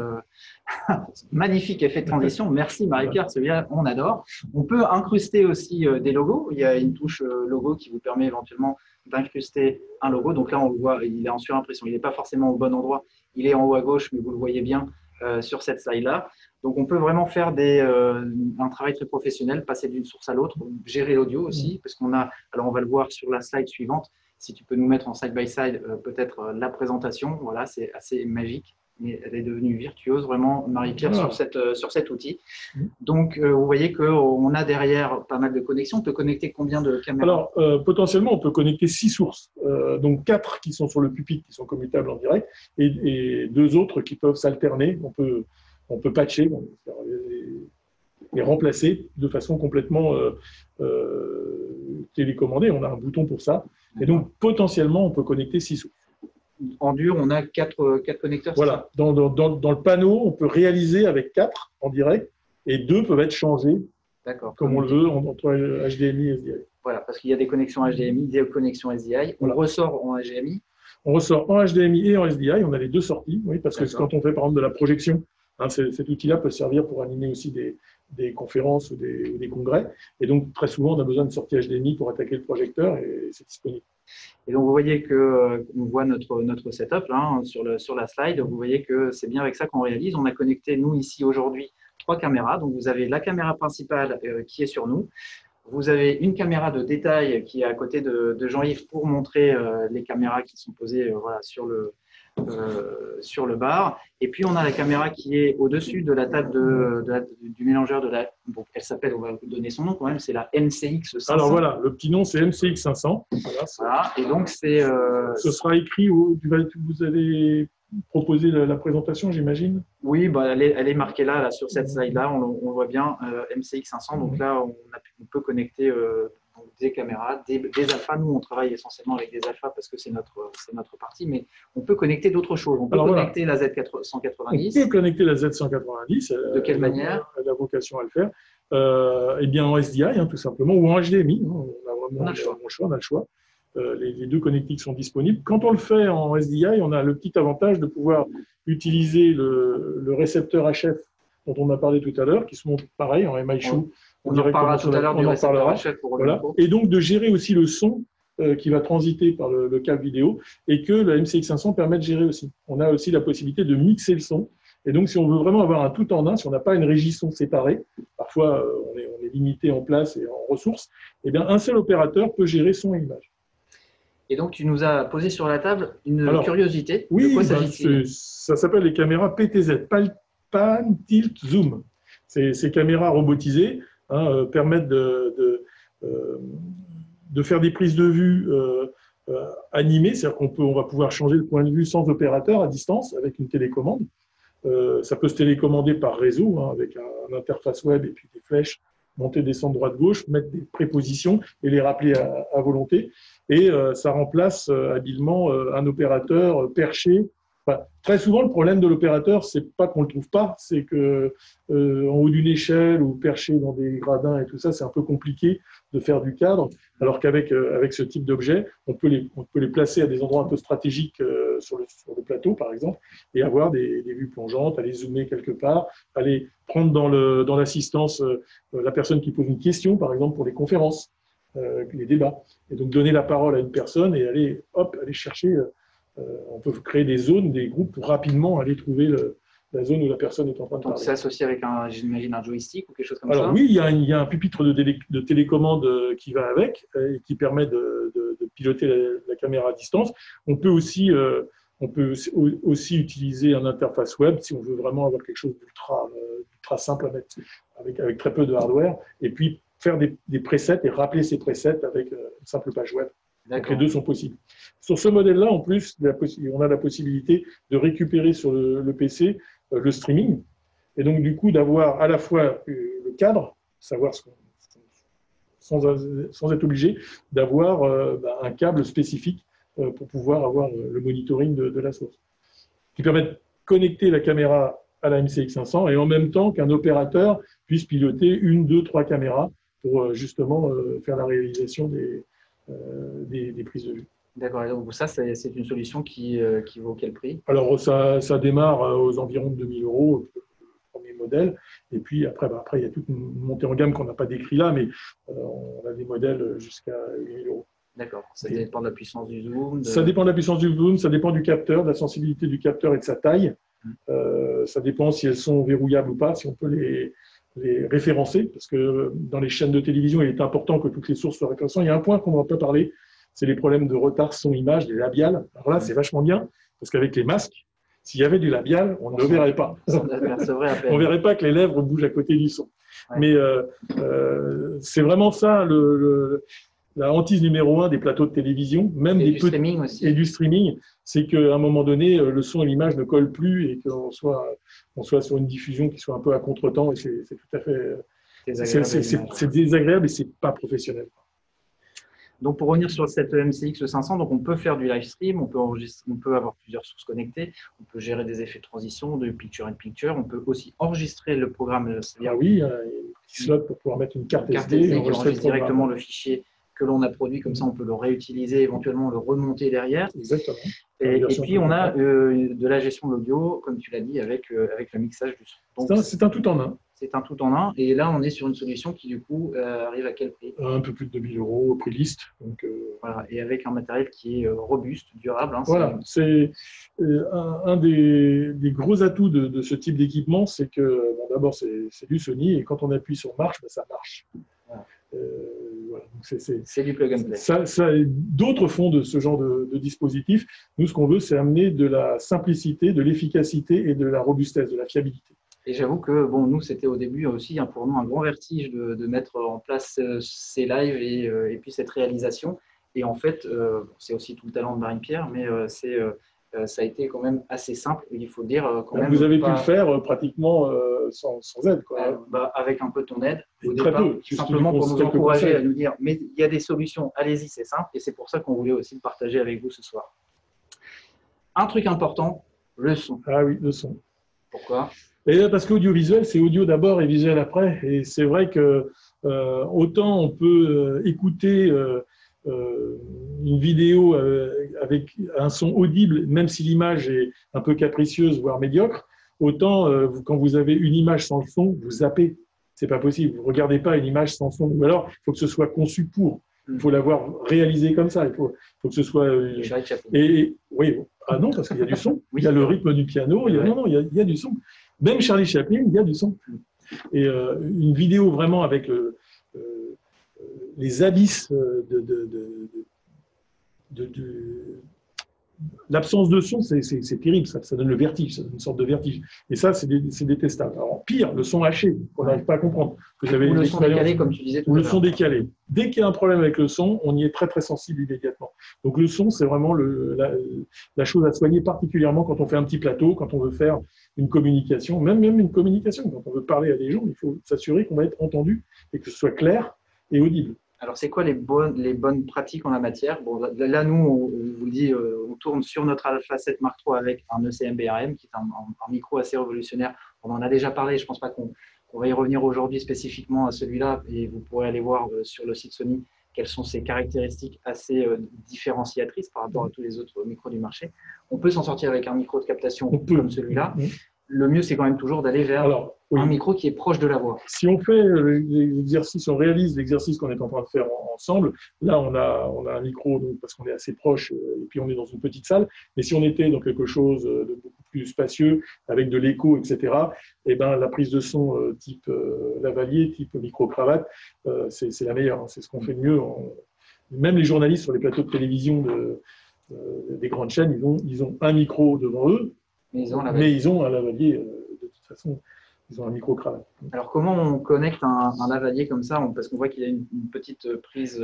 magnifique effet de transition. Merci Marie-Pierre, celui-là, on adore. On peut incruster aussi des logos. Il y a une touche logo qui vous permet éventuellement d'incruster un logo. Donc là, on le voit, il est en surimpression. Il n'est pas forcément au bon endroit. Il est en haut à gauche, mais vous le voyez bien sur cette slide-là. Donc, on peut vraiment faire un travail très professionnel, passer d'une source à l'autre, gérer l'audio aussi, parce alors on va le voir sur la slide suivante. Si tu peux nous mettre en side-by-side, peut-être la présentation, voilà, c'est assez magique, mais elle est devenue virtuose, vraiment, Marie-Pierre, sur cet outil. Donc, vous voyez qu'on a derrière pas mal de connexions. On peut connecter combien de caméras? Alors, potentiellement, on peut connecter 6 sources, donc 4 qui sont sur le pupitre, qui sont commutables en direct, et 2 autres qui peuvent s'alterner. On peut patcher, les remplacer de façon complètement télécommandée. On a un bouton pour ça. Et donc, potentiellement, on peut connecter 6 sources. En dur, on a 4 connecteurs. Voilà. Dans le panneau, on peut réaliser avec 4 en direct et 2 peuvent être changés comme on le veut entre HDMI et SDI. Voilà, parce qu'il y a des connexions HDMI, des connexions SDI. On ressort en HDMI. On ressort en HDMI et en SDI. On a les deux sorties, oui, parce que quand on fait par exemple de la projection, hein, cet outil-là peut servir pour animer aussi des conférences ou des congrès. Et donc, très souvent, on a besoin de sortie HDMI pour attaquer le projecteur et c'est disponible. Et donc, vous voyez qu'on voit notre setup là, hein, sur la slide. Vous voyez que c'est bien avec ça qu'on réalise. On a connecté, nous, ici, aujourd'hui, 3 caméras. Donc, vous avez la caméra principale qui est sur nous. Vous avez une caméra de détail qui est à côté de Jean-Yves pour montrer les caméras qui sont posées voilà, sur le bar. Et puis, on a la caméra qui est au-dessus de la table du mélangeur. Bon, elle s'appelle, on va vous donner son nom quand même, c'est la MCX 500. Alors voilà, le petit nom, c'est MCX 500. Voilà, et donc, c'est… ce sera écrit, vous avez proposé la présentation, j'imagine? Oui, bah, elle est marquée là sur cette slide-là, on voit bien MCX 500. Donc là, on peut connecter des caméras, des alphas. Nous, on travaille essentiellement avec des alphas parce que c'est notre partie, mais on peut connecter d'autres choses. On peut connecter la Z190. On peut connecter la Z190. De quelle manière? Elle a vocation à le faire. Eh bien, en SDI, hein, tout simplement, ou en HDMI. On a vraiment le choix. Les deux connectiques sont disponibles. Quand on le fait en SDI, on a le petit avantage de pouvoir utiliser le récepteur HF dont on a parlé tout à l'heure, qui se monte pareil en MI-Show. On en parlera tout à l'heure du récepteur HF pour le micro. Et donc de gérer aussi le son qui va transiter par le câble vidéo et que la MCX 500 permet de gérer aussi. On a aussi la possibilité de mixer le son. Et donc, si on veut vraiment avoir un tout en un, si on n'a pas une régie son séparée, parfois on est limité en place et en ressources, eh bien, un seul opérateur peut gérer son et image. Et donc, tu nous as posé sur la table une curiosité. Oui, de quoi s'agit-il ? Ça s'appelle les caméras PTZ, Pan Tilt Zoom. Ces caméras robotisées permettent de faire des prises de vue animées, c'est-à-dire qu'on va pouvoir changer le point de vue sans opérateur à distance avec une télécommande. Ça peut se télécommander par réseau avec un interface web et puis des flèches, monter, descendre, droite, gauche, mettre des prépositions et les rappeler à volonté. Et ça remplace habilement un opérateur perché. Enfin, très souvent, le problème de l'opérateur, c'est pas qu'on le trouve pas, c'est que en haut d'une échelle ou perché dans des gradins et tout ça, c'est un peu compliqué de faire du cadre. Alors qu'avec ce type d'objet, on peut les placer à des endroits un peu stratégiques sur le plateau, par exemple, et avoir des vues plongeantes, aller zoomer quelque part, aller prendre dans l'assistance la personne qui pose une question, par exemple pour les conférences, les débats, et donc donner la parole à une personne et aller chercher. On peut créer des zones, des groupes pour rapidement aller trouver la zone où la personne est en train de parler. C'est associé avec, j'imagine, un joystick ou quelque chose comme ça? Alors oui, il y a un pupitre de télécommande qui va avec et qui permet de piloter la caméra à distance. On peut aussi utiliser un interface web si on veut vraiment avoir quelque chose d'ultra simple à mettre avec très peu de hardware et puis faire des presets et rappeler ces presets avec une simple page web. Donc les deux sont possibles. Sur ce modèle-là, en plus, on a la possibilité de récupérer sur le PC le streaming, et donc du coup d'avoir à la fois le cadre, savoir sans être obligé d'avoir un câble spécifique pour pouvoir avoir le monitoring de la source, qui permet de connecter la caméra à la MCX 500 et en même temps qu'un opérateur puisse piloter 1, 2, 3 caméras pour justement faire la réalisation des prises de vue. D'accord, et donc ça, c'est une solution qui vaut quel prix? Alors, ça démarre aux environs de 2 000 €, le premier modèle, et puis après, il y a toute une montée en gamme qu'on n'a pas décrit là, mais on a des modèles jusqu'à 8 000 €. D'accord, ça dépend de la puissance du zoom? Ça dépend de la puissance du zoom, ça dépend du capteur, de la sensibilité du capteur et de sa taille. Ça dépend si elles sont verrouillables ou pas, si on peut les référencer, parce que dans les chaînes de télévision, il est important que toutes les sources soient référencées. Il y a un point qu'on ne va pas parler, c'est les problèmes de retard son-image, les labiales. Alors là, c'est vachement bien, parce qu'avec les masques, s'il y avait du labial, on ne le verrait pas. On ne verrait pas que les lèvres bougent à côté du son. Ouais. Mais c'est vraiment ça, la hantise numéro 1 des plateaux de télévision, même et du streaming, c'est qu'à un moment donné, le son et l'image ne collent plus et qu'on soit sur une diffusion qui soit un peu à contretemps. Et c'est tout à fait c'est désagréable et c'est pas professionnel. Donc, pour revenir sur cette MCX 500, donc on peut faire du live stream, on peut avoir plusieurs sources connectées, on peut gérer des effets de transition, de picture-in-picture, on peut aussi enregistrer le programme. Ah oui, il y a un petit slot pour pouvoir mettre une carte SD et enregistrer directement le fichier que l'on a produit, comme ça on peut le réutiliser, éventuellement le remonter derrière. Exactement. Et puis on a de la gestion de l'audio, comme tu l'as dit, avec le mixage du son. C'est un tout en un. C'est un tout en un. Et là, on est sur une solution qui, du coup, arrive à quel prix? Un peu plus de 2 000 € au prix liste. Donc, voilà. Et avec un matériel qui est robuste, durable. Hein, voilà. C'est un des gros atouts de ce type d'équipement, c'est que d'abord, c'est du Sony, et quand on appuie sur marche, ça marche. Voilà. Voilà. C'est du plug and play. D'autres font de ce genre de dispositif. Nous, ce qu'on veut, c'est amener de la simplicité, de l'efficacité et de la robustesse, de la fiabilité. Et j'avoue que nous, c'était au début aussi pour nous un grand vertige de mettre en place ces lives et puis cette réalisation. Et en fait, c'est aussi tout le talent de Marine-Pierre, mais ça a été quand même assez simple. Et il faut dire quand même. Vous avez pu le faire pratiquement sans aide, quoi. Avec un peu ton aide, très peu, simplement pour nous encourager à nous dire mais il y a des solutions, allez-y, c'est simple. Et c'est pour ça qu'on voulait aussi le partager avec vous ce soir. Un truc important, le son. Ah oui, le son. Pourquoi ? Et là, parce qu'audiovisuel, c'est audio d'abord et visuel après. Et c'est vrai que autant on peut écouter une vidéo avec un son audible, même si l'image est un peu capricieuse, voire médiocre, autant quand vous avez une image sans le son, vous zappez. C'est pas possible. Vous ne regardez pas une image sans son. Ou alors, il faut que ce soit conçu pour. Il faut l'avoir réalisé comme ça. Il faut que ce soit. Oui. Ah non, parce qu'il y a du son. Il y a le rythme du piano. Il y a du son. Même Charlie Chaplin, il y a du son. Et une vidéo vraiment avec les abysses l'absence de son, c'est terrible, ça donne le vertige, ça donne une sorte de vertige. Et ça, c'est détestable. Alors, pire, le son haché, qu'on n'arrive pas à comprendre. Ou le son décalé, comme tu disais tout à l'heure. Ou le son décalé. Dès qu'il y a un problème avec le son, on y est très, très sensible immédiatement. Donc, le son, c'est vraiment la chose à soigner, particulièrement quand on fait un petit plateau, quand on veut faire une communication, même une communication. Quand on veut parler à des gens, il faut s'assurer qu'on va être entendu et que ce soit clair et audible. Alors, c'est quoi les bonnes pratiques en la matière? Là, nous, on vous le dit, on tourne sur notre Alpha 7 Mark III avec un ECM BRM, qui est un micro assez révolutionnaire. On en a déjà parlé, je ne pense pas qu'on va y revenir aujourd'hui spécifiquement à celui-là, et vous pourrez aller voir sur le site Sony quelles sont ses caractéristiques assez différenciatrices par rapport à tous les autres micros du marché. On peut s'en sortir avec un micro de captation comme celui-là. Le mieux, c'est quand même toujours d'aller vers un micro qui est proche de la voix. Si on fait l'exercice, on réalise l'exercice qu'on est en train de faire ensemble, là, on a un micro donc, parce qu'on est assez proche et puis on est dans une petite salle. Mais si on était dans quelque chose de beaucoup plus spacieux, avec de l'écho, etc., eh ben, la prise de son type lavalier, type micro-cravate, c'est la meilleure. Hein. C'est ce qu'on fait de mieux. Même les journalistes sur les plateaux de télévision des grandes chaînes, ils ont un micro devant eux, mais ils ont un lavalier, de toute façon, ils ont un micro-cravate. Alors, comment on connecte un lavalier comme ça? Parce qu'on voit qu'il y a une petite prise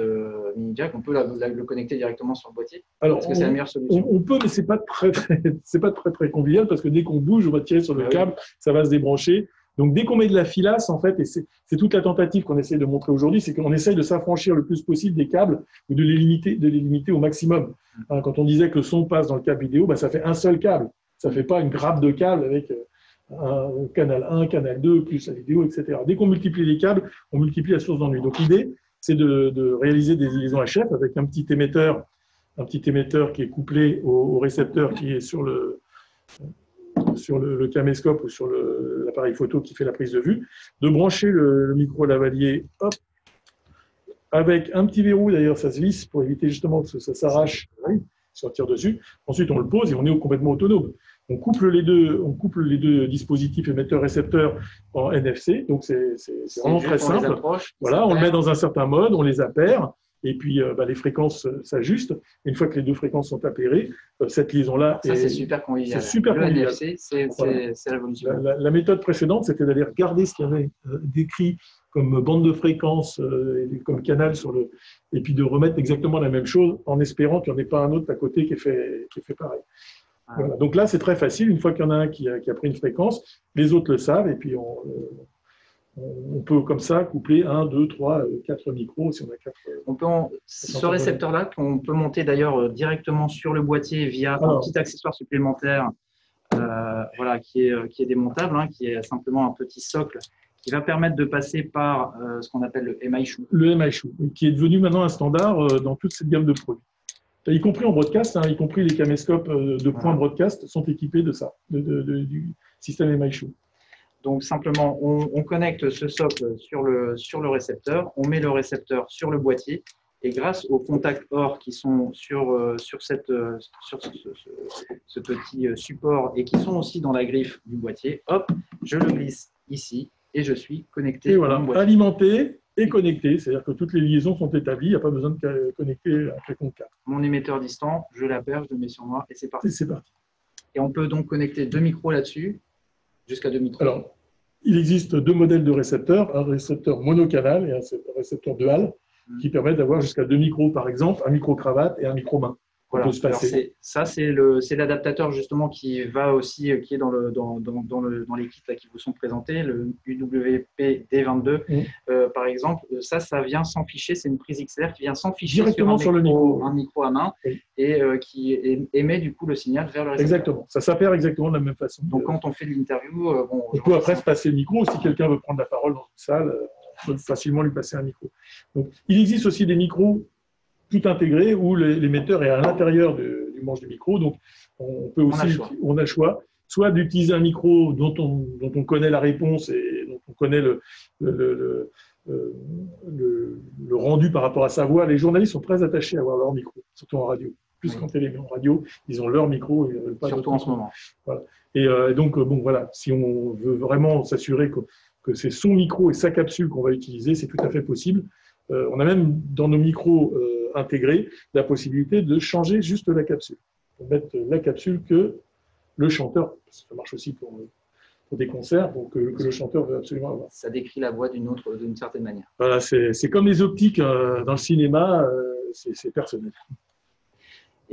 mini jack. On peut le connecter directement sur le boîtier. Est-ce que c'est la meilleure solution? On peut, mais ce n'est pas très convivial parce que dès qu'on bouge, on va tirer sur le câble, ça va se débrancher. Donc, dès qu'on met de la filasse, en fait, et c'est toute la tentative qu'on essaie de montrer aujourd'hui, c'est qu'on essaye de s'affranchir le plus possible des câbles ou de les limiter au maximum. Quand on disait que le son passe dans le câble vidéo, ça fait un seul câble. Ça ne fait pas une grappe de câbles avec un canal 1, canal 2, plus la vidéo, etc. Dès qu'on multiplie les câbles, on multiplie la source d'ennui. Donc l'idée, c'est de réaliser des liaisons HF avec un petit émetteur qui est couplé au récepteur qui est sur le caméscope ou sur l'appareil photo qui fait la prise de vue, de brancher le micro lavalier, avec un petit verrou, d'ailleurs ça se visse pour éviter justement que ça s'arrache, sortir dessus. Ensuite, on le pose et on est complètement autonome. On couple les deux dispositifs émetteurs-récepteurs en NFC, donc c'est vraiment très simple. Voilà, on le met dans un certain mode, on les appaire, et puis les fréquences s'ajustent. Une fois que les deux fréquences sont appairées, cette liaison-là c'est super convivial. C'est super convivial. NFC, c'est révolutionnaire. La méthode précédente, c'était d'aller regarder ce qu'il y avait décrit comme bande de fréquence, comme canal et puis de remettre exactement la même chose en espérant qu'il n'y en ait pas un autre à côté qui est fait pareil. Voilà. Donc là, c'est très facile. Une fois qu'il y en a un qui a pris une fréquence, les autres le savent et puis on peut comme ça coupler 1, 2, 3, 4 micros si on a 4. Ce récepteur-là, qu'on peut monter d'ailleurs directement sur le boîtier via un petit accessoire supplémentaire qui est démontable, qui est simplement un petit socle qui va permettre de passer par ce qu'on appelle le MI-Show. Le MI-Show, qui est devenu maintenant un standard dans toute cette gamme de produits. Y compris en broadcast, y compris les caméscopes de points broadcast sont équipés de ça, du système MI-Show. Donc simplement, on connecte ce socle sur le récepteur, on met le récepteur sur le boîtier, et grâce aux contacts OR qui sont sur ce petit support et qui sont aussi dans la griffe du boîtier, hop, je le glisse ici et je suis connecté. Et voilà, alimenté et connecté, c'est-à-dire que toutes les liaisons sont établies, il n'y a pas besoin de connecter un quelconque câble. Mon émetteur distant, je l'aperce, je le mets sur moi et c'est parti. Et c'est parti. Et on peut donc connecter 2 micros là-dessus, jusqu'à 2 micros. Alors, il existe 2 modèles de récepteurs, un récepteur monocanal et un récepteur dual, qui permettent d'avoir jusqu'à 2 micros, par exemple, un micro-cravate et un micro-main. Voilà. Ça, c'est l'adaptateur justement qui va aussi, qui est dans les kits là, qui vous sont présentés, le UWP-D22, par exemple. Ça vient sans fichier, c'est une prise XLR qui vient sans fichier directement sur le micro, un micro à main, et qui émet du coup le signal vers le récepteur. Exactement, ça s'appelle exactement de la même façon. Donc quand on fait de l'interview, on peut après se passer le micro, si quelqu'un veut prendre la parole dans une salle, on peut facilement lui passer un micro. Donc, il existe aussi des micros tout intégrés où l'émetteur est à l'intérieur du manche du micro. Donc, on peut aussi, on a le choix, soit d'utiliser un micro dont on connaît la réponse et dont on connaît le rendu par rapport à sa voix. Les journalistes sont très attachés à avoir leur micro, surtout en radio. Plus qu'en télé, mais en radio, ils ont leur micro. Pas surtout en ce moment. Voilà. Et donc, voilà, si on veut vraiment s'assurer que c'est son micro et sa capsule qu'on va utiliser, c'est tout à fait possible. On a même dans nos micros intégrés la possibilité de changer juste la capsule. On va mettre la capsule que le chanteur, ça marche aussi pour des concerts, donc que le chanteur veut absolument avoir. Ça décrit la voix d'une certaine manière. Voilà, c'est comme les optiques dans le cinéma, c'est personnel.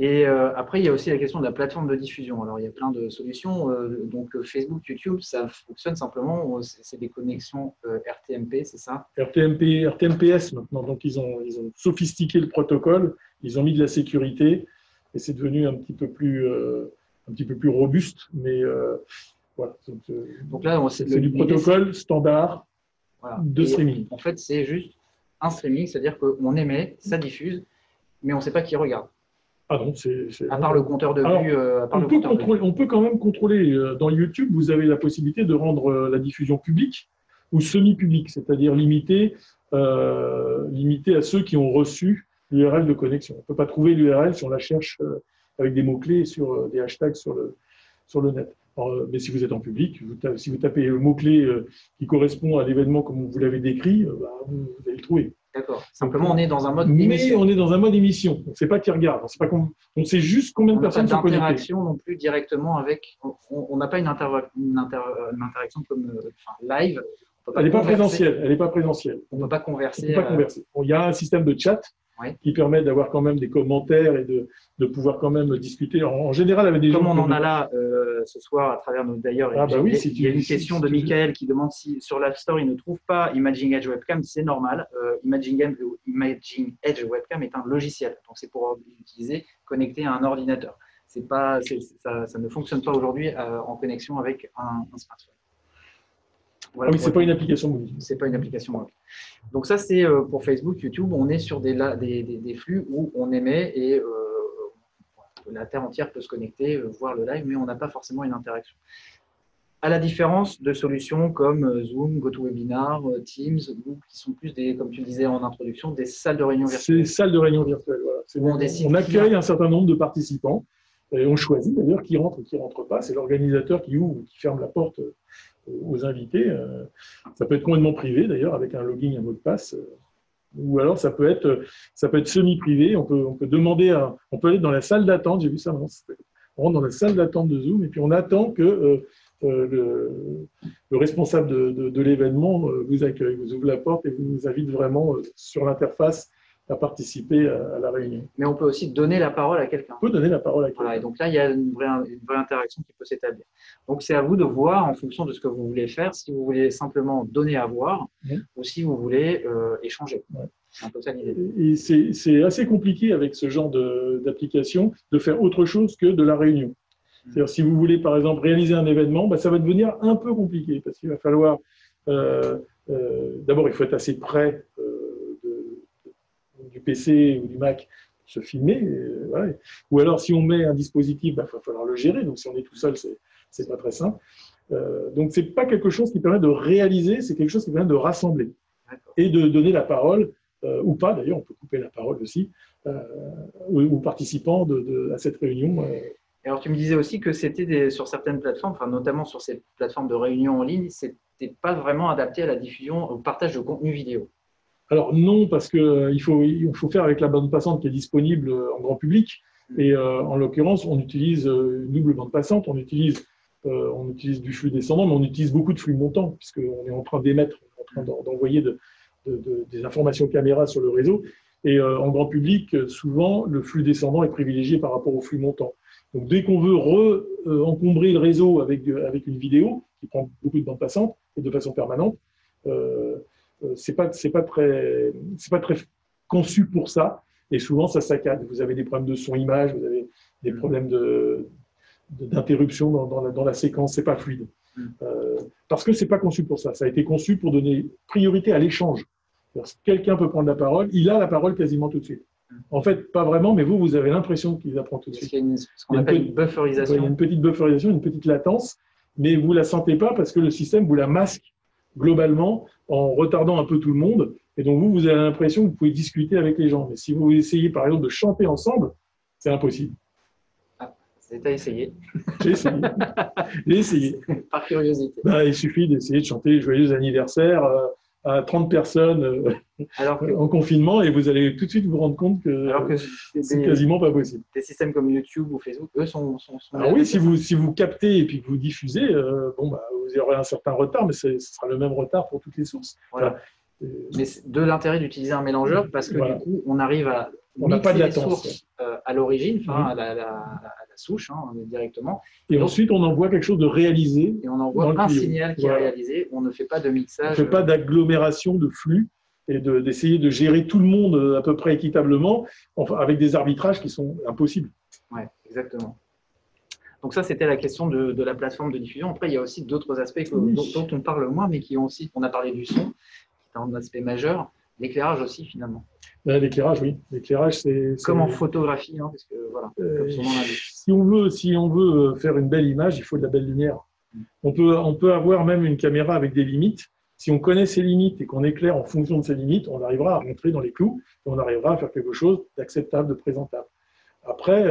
Et après, il y a aussi la question de la plateforme de diffusion. Alors, il y a plein de solutions. Donc, Facebook, YouTube, ça fonctionne simplement. C'est des connexions RTMP, c'est ça? RTMPS maintenant. Donc, ils ont sophistiqué le protocole, ils ont mis de la sécurité et c'est devenu un petit peu plus robuste. Mais voilà. Donc là, c'est du protocole standard de streaming. En fait, c'est juste un streaming, c'est-à-dire qu'on émet, ça diffuse, mais on ne sait pas qui regarde. Ah non, à part le compteur de vue. On peut quand même contrôler. Dans YouTube, vous avez la possibilité de rendre la diffusion publique ou semi-publique, c'est-à-dire limitée à ceux qui ont reçu l'URL de connexion. On ne peut pas trouver l'URL si on la cherche avec des mots-clés sur des hashtags sur le net. Alors, mais si vous êtes en public, si vous tapez le mot-clé qui correspond à l'événement comme vous l'avez décrit, vous allez le trouver. D'accord. Simplement, on est dans un mode émission. Mais on est dans un mode émission. On ne sait pas qui regarde. On sait juste combien de personnes sont connectées. On n'a pas d'interaction non plus directement avec. On n'a pas une interaction comme live. Elle n'est pas présentielle. Elle n'est pas présentielle. On ne peut pas converser. Bon, il y a un système de chat qui permet d'avoir quand même des commentaires et de pouvoir quand même discuter. En général, avec des gens. Comme on en a là ce soir à travers nos. D'ailleurs, il y a une question de Michael qui demande si sur l'App Store, il ne trouve pas Imaging Edge Webcam. C'est normal. Imaging Edge Webcam est un logiciel. Donc, c'est pour l'utiliser connecté à un ordinateur. Ça ne fonctionne pas aujourd'hui en connexion avec un smartphone. Voilà, ce n'est pas une application mobile. Ce n'est pas une application mobile. Donc ça, c'est pour Facebook, YouTube. On est sur des flux où on émet et la Terre entière peut se connecter, voir le live, mais on n'a pas forcément une interaction. À la différence de solutions comme Zoom, GoToWebinar, Teams, qui sont plus, comme tu le disais en introduction, des salles de réunion virtuelles. C'est salles de réunion virtuelles, voilà. On accueille un certain nombre de participants et on choisit d'ailleurs qui rentre ou qui ne rentre pas. C'est l'organisateur qui ouvre ou qui ferme la porte aux invités. Ça peut être complètement privé d'ailleurs avec un login, un mot de passe. Ou alors ça peut être semi-privé. On peut demander on peut aller dans la salle d'attente. J'ai vu ça. On rentre dans la salle d'attente de Zoom et puis on attend que le responsable de l'événement vous accueille, vous ouvre la porte et vous invite vraiment sur l'interface à participer à la réunion. Mais on peut aussi donner la parole à quelqu'un. On peut donner la parole à quelqu'un. Voilà, et donc là, il y a une vraie interaction qui peut s'établir. Donc, c'est à vous de voir en fonction de ce que vous voulez faire, si vous voulez simplement donner à voir ou si vous voulez échanger. Ouais. C'est un peu ça l'idée. Et c'est assez compliqué avec ce genre d'application de faire autre chose que de la réunion. C'est-à-dire, si vous voulez, par exemple, réaliser un événement, ça va devenir un peu compliqué parce qu'il va falloir D'abord, il faut être assez près du PC ou du Mac pour se filmer. Voilà. Ou alors, si on met un dispositif, il va falloir le gérer. Donc, si on est tout seul, c'est pas très simple. Donc, c'est pas quelque chose qui permet de réaliser, c'est quelque chose qui permet de rassembler et de donner la parole, ou pas d'ailleurs, on peut couper la parole aussi, aux participants à cette réunion. Alors, tu me disais aussi que c'était sur certaines plateformes, enfin, notamment sur ces plateformes de réunion en ligne, c'était pas vraiment adapté à la diffusion, au partage de contenu vidéo. Alors non, parce qu'il faut faire avec la bande passante qui est disponible en grand public. Et en l'occurrence, on utilise une double bande passante, on utilise du flux descendant, mais on utilise beaucoup de flux montant, puisqu'on est en train d'émettre, en train d'envoyer des informations caméra sur le réseau. Et en grand public, souvent, le flux descendant est privilégié par rapport au flux montant. Donc, dès qu'on veut encombrer le réseau avec une vidéo qui prend beaucoup de bande passante et de façon permanente, c'est pas très conçu pour ça. Et souvent, ça saccade. Vous avez des problèmes de son-image, vous avez des problèmes d'interruption dans la séquence. C'est pas fluide. Parce que c'est pas conçu pour ça. Ça a été conçu pour donner priorité à l'échange. Quelqu'un peut prendre la parole, il a la parole quasiment tout de suite. En fait, pas vraiment, mais vous avez l'impression qu'il la prend tout de suite. Il y a ce qu'on appelle une bufferisation. Il y a une petite bufferisation, une petite latence, mais vous ne la sentez pas parce que le système vous la masque globalement en retardant un peu tout le monde. Et donc, vous avez l'impression que vous pouvez discuter avec les gens. Mais si vous essayez, par exemple, de chanter ensemble, c'est impossible. Ah, c'est à essayer. J'ai essayé. J'ai essayé. Par curiosité. Il suffit d'essayer de chanter Joyeux anniversaire à 30 personnes en confinement et vous allez tout de suite vous rendre compte que c'est quasiment pas possible. Des systèmes comme YouTube ou Facebook, eux sont alors oui, si vous captez et puis que vous diffusez, vous aurez un certain retard, mais ce sera le même retard pour toutes les sources. Voilà. Mais c'est de l'intérêt d'utiliser un mélangeur parce que du coup, on arrive à mixer les sources à l'origine, à la souche directement. Et donc, ensuite, on envoie quelque chose de réalisé. Et on envoie un signal qui est réalisé. On ne fait pas de mixage. On ne fait pas d'agglomération de flux et d'essayer de gérer tout le monde à peu près équitablement, avec des arbitrages qui sont impossibles. Oui, exactement. Donc ça, c'était la question de la plateforme de diffusion. Après, il y a aussi d'autres aspects dont on parle moins, mais qui ont aussi, on a parlé du son, qui est un aspect majeur, l'éclairage aussi finalement. L'éclairage, oui. L'éclairage, c'est comme en photographie, parce que voilà. Comme son nom l'indique. Si on veut faire une belle image, il faut de la belle lumière. On peut avoir même une caméra avec des limites. Si on connaît ses limites et qu'on éclaire en fonction de ses limites, on arrivera à rentrer dans les clous et on arrivera à faire quelque chose d'acceptable, de présentable. Après,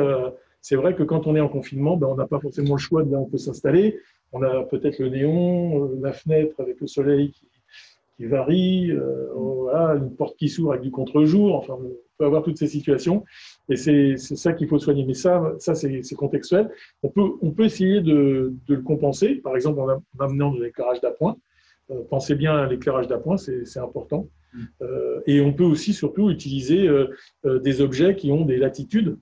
c'est vrai que quand on est en confinement, on n'a pas forcément le choix de là où on peut s'installer. On a peut-être le néon, la fenêtre avec le soleil qui varie, une porte qui s'ouvre avec du contre-jour. Enfin, on peut avoir toutes ces situations et c'est ça qu'il faut soigner. Mais ça c'est contextuel. On peut essayer de le compenser, par exemple en amenant de l'éclairage d'appoint. Pensez bien à l'éclairage d'appoint, c'est important. Et on peut aussi surtout utiliser des objets qui ont des latitudes,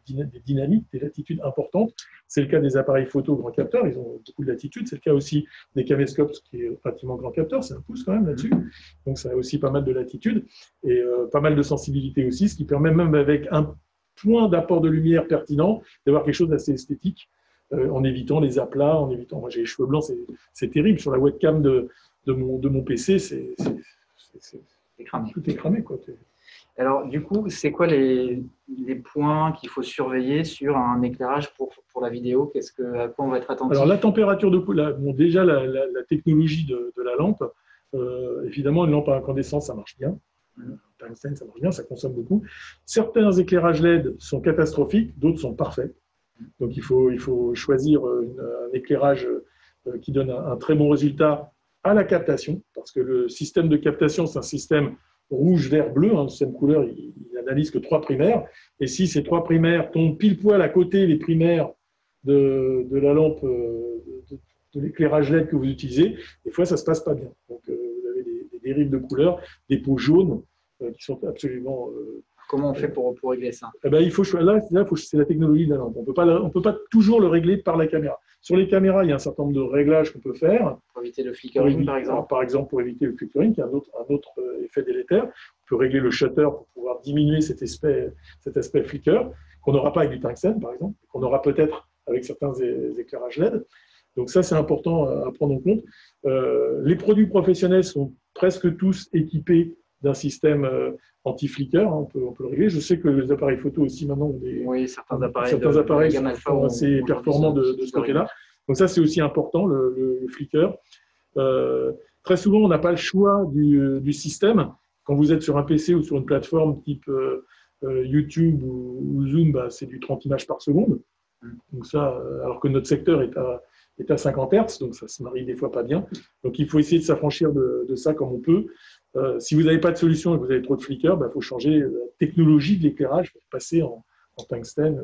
des dynamiques, des latitudes importantes. C'est le cas des appareils photo grand capteur, ils ont beaucoup de latitude. C'est le cas aussi des caméscopes, qui est pratiquement grand capteur, c'est un pouce quand même là-dessus. Donc ça a aussi pas mal de latitude et pas mal de sensibilité aussi, ce qui permet même avec un point d'apport de lumière pertinent d'avoir quelque chose d'assez esthétique. En évitant les aplats, moi j'ai les cheveux blancs, c'est terrible. Sur la webcam de mon PC, tout est cramé. Quoi. Alors, du coup, c'est quoi les points qu'il faut surveiller sur un éclairage pour la vidéo? À quoi on va être attentif? Alors, la température de couleur, déjà la technologie de la lampe, évidemment, une lampe à incandescence, ça marche bien. Tungstène, ça marche bien, ça consomme beaucoup. Certains éclairages LED sont catastrophiques, d'autres sont parfaits. Donc, il faut choisir un éclairage qui donne un très bon résultat à la captation, parce que le système de captation, c'est un système rouge, vert, bleu. Le système couleur, il n'analyse que 3 primaires. Et si ces 3 primaires tombent pile poil à côté les primaires de la lampe, de l'éclairage LED que vous utilisez, des fois, ça ne se passe pas bien. Donc, vous avez des dérives de couleurs, des peaux jaunes qui sont absolument... Comment on fait pour régler ça? Il faut, c'est la technologie de la lampe. On ne peut pas toujours le régler par la caméra. Sur les caméras, il y a un certain nombre de réglages qu'on peut faire. Pour éviter le flickering, par exemple. Par exemple, pour éviter le flickering, qui est un autre effet délétère. On peut régler le shutter pour pouvoir diminuer cet aspect flicker, qu'on n'aura pas avec du tungstène, par exemple, qu'on aura peut-être avec certains éclairages LED. Donc ça, c'est important à prendre en compte. Les produits professionnels sont presque tous équipés d'un système anti-flicker, hein, on peut le régler. Je sais que les appareils photo aussi maintenant ont certains appareils de sont assez performants de ce côté-là. Donc ça, c'est aussi important, le flicker. Très souvent, on n'a pas le choix du système. Quand vous êtes sur un PC ou sur une plateforme type YouTube ou Zoom, bah, c'est du 30 images par seconde. Donc ça, alors que notre secteur est à 50 Hz, donc ça se marie des fois pas bien. Donc il faut essayer de s'affranchir de ça comme on peut. Si vous n'avez pas de solution et que vous avez trop de flicker, bah, faut changer la technologie de l'éclairage pour passer en tungstène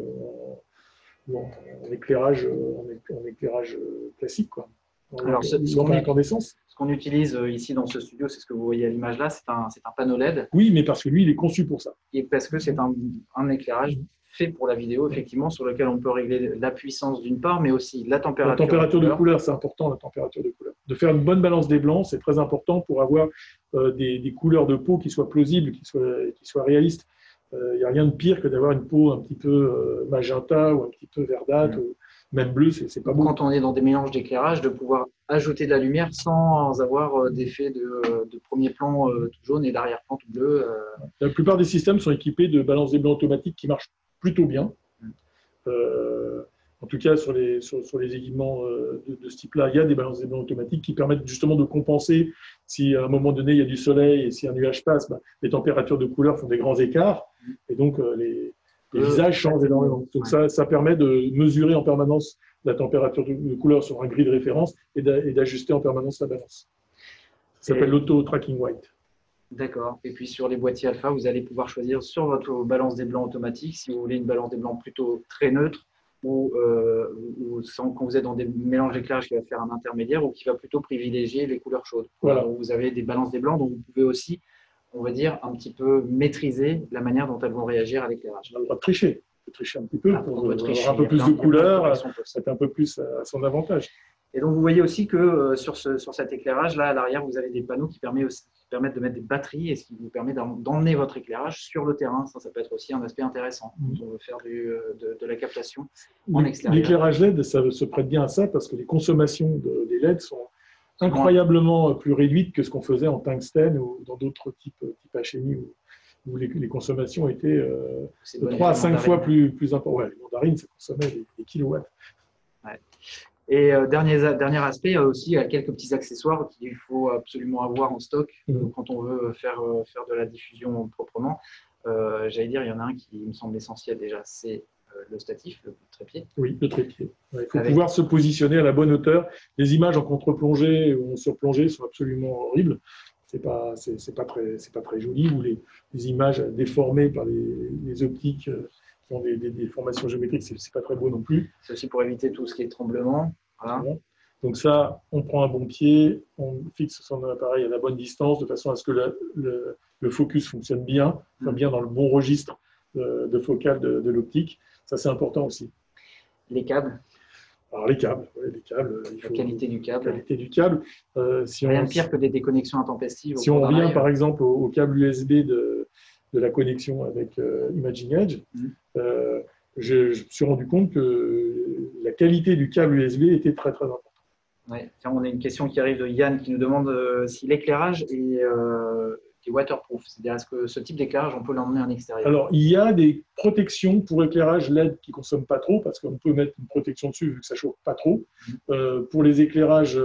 ou en éclairage classique, quoi. Alors, L'incandescence. Ce qu'on utilise ici dans ce studio, c'est ce que vous voyez à l'image là, c'est un panneau LED. Oui, mais parce que lui, il est conçu pour ça. Et parce que c'est un éclairage fait pour la vidéo, effectivement, sur lequel on peut régler la puissance d'une part, mais aussi la température. La température de couleur, c'est important, la température de couleur. De faire une bonne balance des blancs, c'est très important pour avoir des couleurs de peau qui soient plausibles, qui soient réalistes. Il n'y a rien de pire que d'avoir une peau un petit peu magenta ou un petit peu verdâtre, ou même bleu, c'est pas beau. Quand on est dans des mélanges d'éclairage, de pouvoir ajouter de la lumière sans avoir d'effet de premier plan tout jaune et d'arrière-plan tout bleu. La plupart des systèmes sont équipés de balance des blancs automatiques qui marchent plutôt bien. En tout cas, sur les équipements de ce type-là, il y a des balances des blancs automatiques qui permettent justement de compenser si à un moment donné il y a du soleil et si un nuage passe, bah, les températures de couleur font des grands écarts et donc les visages changent énormément. Donc ça permet de mesurer en permanence la température de couleur sur un grid de référence et d'ajuster en permanence la balance. Ça s'appelle l'auto-tracking white. D'accord. Et puis sur les boîtiers alpha, vous allez pouvoir choisir sur votre balance des blancs automatique si vous voulez une balance des blancs plutôt très neutre ou quand vous êtes dans des mélanges d'éclairage qui va faire un intermédiaire ou qui va plutôt privilégier les couleurs chaudes. Voilà. Donc, vous avez des balances des blancs, donc vous pouvez aussi, on va dire, un petit peu maîtriser la manière dont elles vont réagir à l'éclairage. On a le droit de tricher. On peut tricher un petit peu pour avoir un peu plus de couleurs, être un peu plus à son avantage. Et donc, vous voyez aussi que sur cet éclairage-là, à l'arrière, vous avez des panneaux qui permettent de mettre des batteries et ce qui vous permet d'emmener votre éclairage sur le terrain. Ça peut être aussi un aspect intéressant quand on veut faire de la captation en extérieur. L'éclairage LED, ça se prête bien à ça parce que les consommations des LED sont incroyablement plus réduites que ce qu'on faisait en tungstène ou dans d'autres types HMI où les consommations étaient 3 à 5 fois plus importantes. Ouais, les mandarines, ça consommait des kilowatts. Ouais. Et dernier aspect, il y a aussi quelques petits accessoires qu'il faut absolument avoir en stock quand on veut faire de la diffusion proprement. J'allais dire, il y en a un qui me semble essentiel déjà, c'est le statif, le trépied. Oui, le trépied. Il faut pouvoir se positionner à la bonne hauteur. Les images en contre-plongée ou en surplongée sont absolument horribles. C'est pas très joli, ou les images déformées par les optiques qui ont des formations géométriques, c'est pas très beau non plus. C'est aussi pour éviter tout ce qui est tremblement. Voilà. Donc ça, on prend un bon pied, on fixe son appareil à la bonne distance de façon à ce que le focus fonctionne bien, soit bien dans le bon registre de focale de l'optique. Ça, c'est important aussi. Les câbles. Alors les câbles, la qualité du câble. Rien de pire que des déconnexions intempestives. Si on revient par exemple au câble USB de la connexion avec Imaging Edge, je me suis rendu compte que la qualité du câble USB était très très importante. Ouais. On a une question qui arrive de Yann qui nous demande si l'éclairage est waterproof. C'est-à-dire, est-ce que ce type d'éclairage, on peut l'emmener en extérieur? Alors, il y a des protections pour éclairage LED qui ne consomment pas trop, parce qu'on peut mettre une protection dessus vu que ça ne chauffe pas trop. Pour les éclairages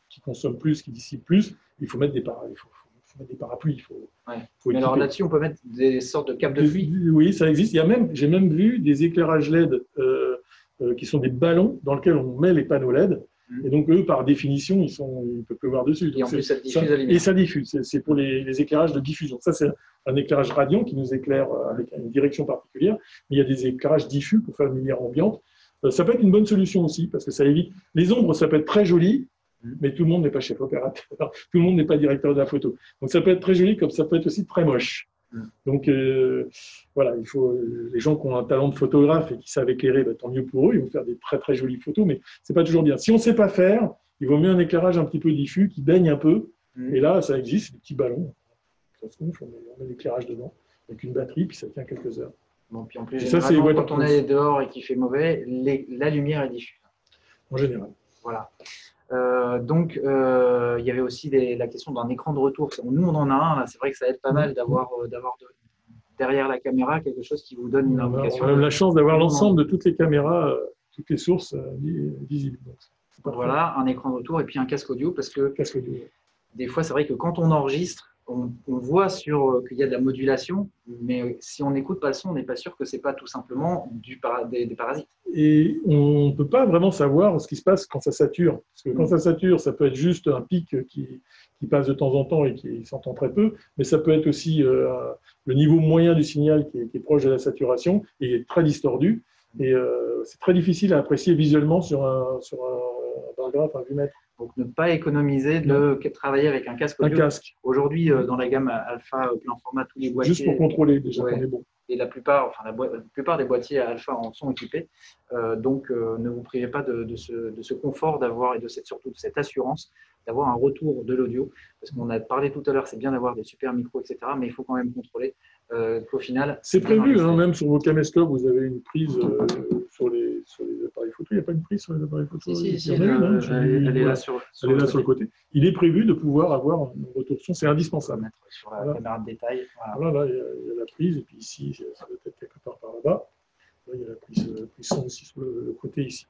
qui consomment plus, qui dissipent plus, il faut mettre des parapluies. Mais alors là-dessus, on peut mettre des sortes de câbles de pluie? Oui, ça existe. J'ai même vu des éclairages LED qui sont des ballons dans lesquels on met les panneaux LED. Et donc, eux, par définition, il ne peut pleuvoir dessus. Donc, et en plus, ça diffuse la lumière. Et ça diffuse. C'est pour les éclairages de diffusion. Ça, c'est un éclairage radiant qui nous éclaire avec une direction particulière. Mais il y a des éclairages diffus pour faire une lumière ambiante. Ça peut être une bonne solution aussi, parce que ça évite… Les ombres, ça peut être très joli, mais tout le monde n'est pas chef opérateur. Tout le monde n'est pas directeur de la photo. Donc, ça peut être très joli, comme ça peut être aussi très moche. Donc, voilà, il faut les gens qui ont un talent de photographe et qui savent éclairer, tant mieux pour eux, ils vont faire des très très jolies photos, mais c'est pas toujours bien. Si on ne sait pas faire, il vaut mieux un éclairage un petit peu diffus qui baigne un peu. Et là, ça existe, des petits ballons. Ça se gonfle, on met l'éclairage dedans avec une batterie, puis ça tient quelques heures. Bon, puis en plus, ça, c'est quand on est dehors et qu'il fait mauvais, la lumière est diffuse. En général. Voilà. Donc, il y avait aussi la question d'un écran de retour. Nous, on en a un. C'est vrai que ça aide pas mal d'avoir derrière la caméra quelque chose qui vous donne une indication. On a la chance d'avoir l'ensemble de toutes les caméras, toutes les sources visibles. Donc, voilà, un écran de retour et puis un casque audio parce que des fois, c'est vrai que quand on enregistre, on voit qu'il y a de la modulation, mais si on n'écoute pas le son, on n'est pas sûr que ce n'est pas tout simplement des parasites. Et on ne peut pas vraiment savoir ce qui se passe quand ça sature. Parce que quand ça sature, ça peut être juste un pic qui passe de temps en temps et qui s'entend très peu, mais ça peut être aussi le niveau moyen du signal qui est proche de la saturation et est très distordu. Et c'est très difficile à apprécier visuellement sur un bargraphe à 8 mètres. Donc, ne pas économiser de travailler avec un casque audio. Aujourd'hui, dans la gamme Alpha plein format, tous les boîtiers… Juste pour contrôler déjà qu'on est bon. Et la plupart des boîtiers Alpha en sont équipés. Donc, ne vous privez pas de ce confort d'avoir et surtout de cette assurance d'avoir un retour de l'audio. Parce qu'on a parlé tout à l'heure, c'est bien d'avoir des super micros, etc. Mais il faut quand même contrôler qu'au final… C'est prévu, même sur vos caméscopes, vous avez une prise sur les appareils photo. Il n'y a pas une prise sur les appareils photo? Si, elle est là sur le côté. Il est prévu de pouvoir avoir un retour son, c'est indispensable. Sur la caméra de détail. Voilà, là, il y a la prise, et puis ici, ça doit être quelque part par là-bas. Là, il y a la prise son aussi sur le côté ici.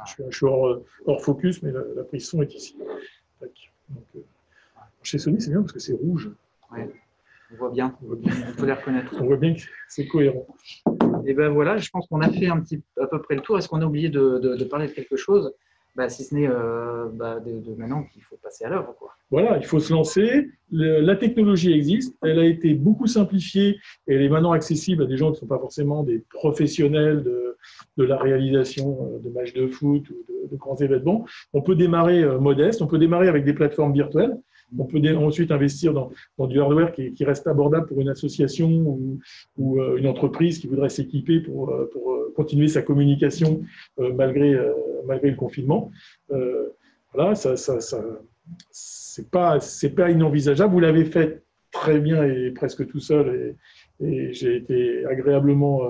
Je suis hors focus, mais la prise son est ici. Donc, chez Sony, c'est bien parce que c'est rouge. Ouais. On voit bien, on peut les reconnaître. On voit bien que c'est cohérent. Et ben voilà, je pense qu'on a fait à peu près le tour. Est-ce qu'on a oublié de parler de quelque chose? Si ce n'est de maintenant qu'il faut passer à l'œuvre. Voilà, il faut se lancer. La technologie existe, elle a été beaucoup simplifiée et elle est maintenant accessible à des gens qui ne sont pas forcément des professionnels de la réalisation de matchs de foot ou de grands événements. On peut démarrer modeste, on peut démarrer avec des plateformes virtuelles. On peut ensuite investir dans du hardware qui reste abordable pour une association ou une entreprise qui voudrait s'équiper pour continuer sa communication malgré le confinement. Voilà, c'est pas inenvisageable. Vous l'avez fait très bien et presque tout seul et j'ai été agréablement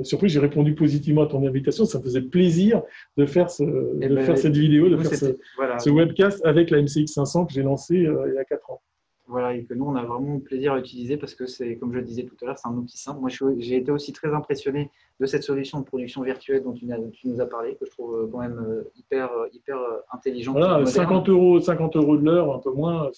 surpris. J'ai répondu positivement à ton invitation. Ça me faisait plaisir de faire cette vidéo, de faire ce webcast avec la MCX 500 que j'ai lancé il y a 4 ans. Voilà, et que nous, on a vraiment plaisir à utiliser parce que c'est, comme je le disais tout à l'heure, c'est un outil simple. Moi, j'ai été aussi très impressionné de cette solution de production virtuelle dont tu nous as parlé, que je trouve quand même hyper intelligente. Voilà, 50 € de l'heure, un peu moins,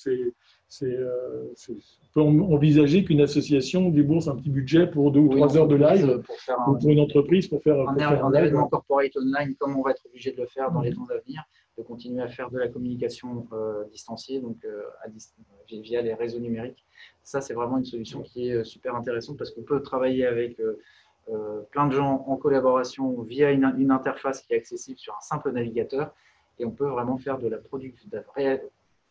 on peut envisager qu'une association débourse un petit budget pour 2 ou 3 heures de live ou pour une entreprise pour faire un événement corporate online, comme on va être obligé de le faire dans les temps à venir, de continuer à faire de la communication distanciée, donc via les réseaux numériques. Ça, c'est vraiment une solution qui est super intéressante parce qu'on peut travailler avec plein de gens en collaboration via une interface qui est accessible sur un simple navigateur et on peut vraiment faire de la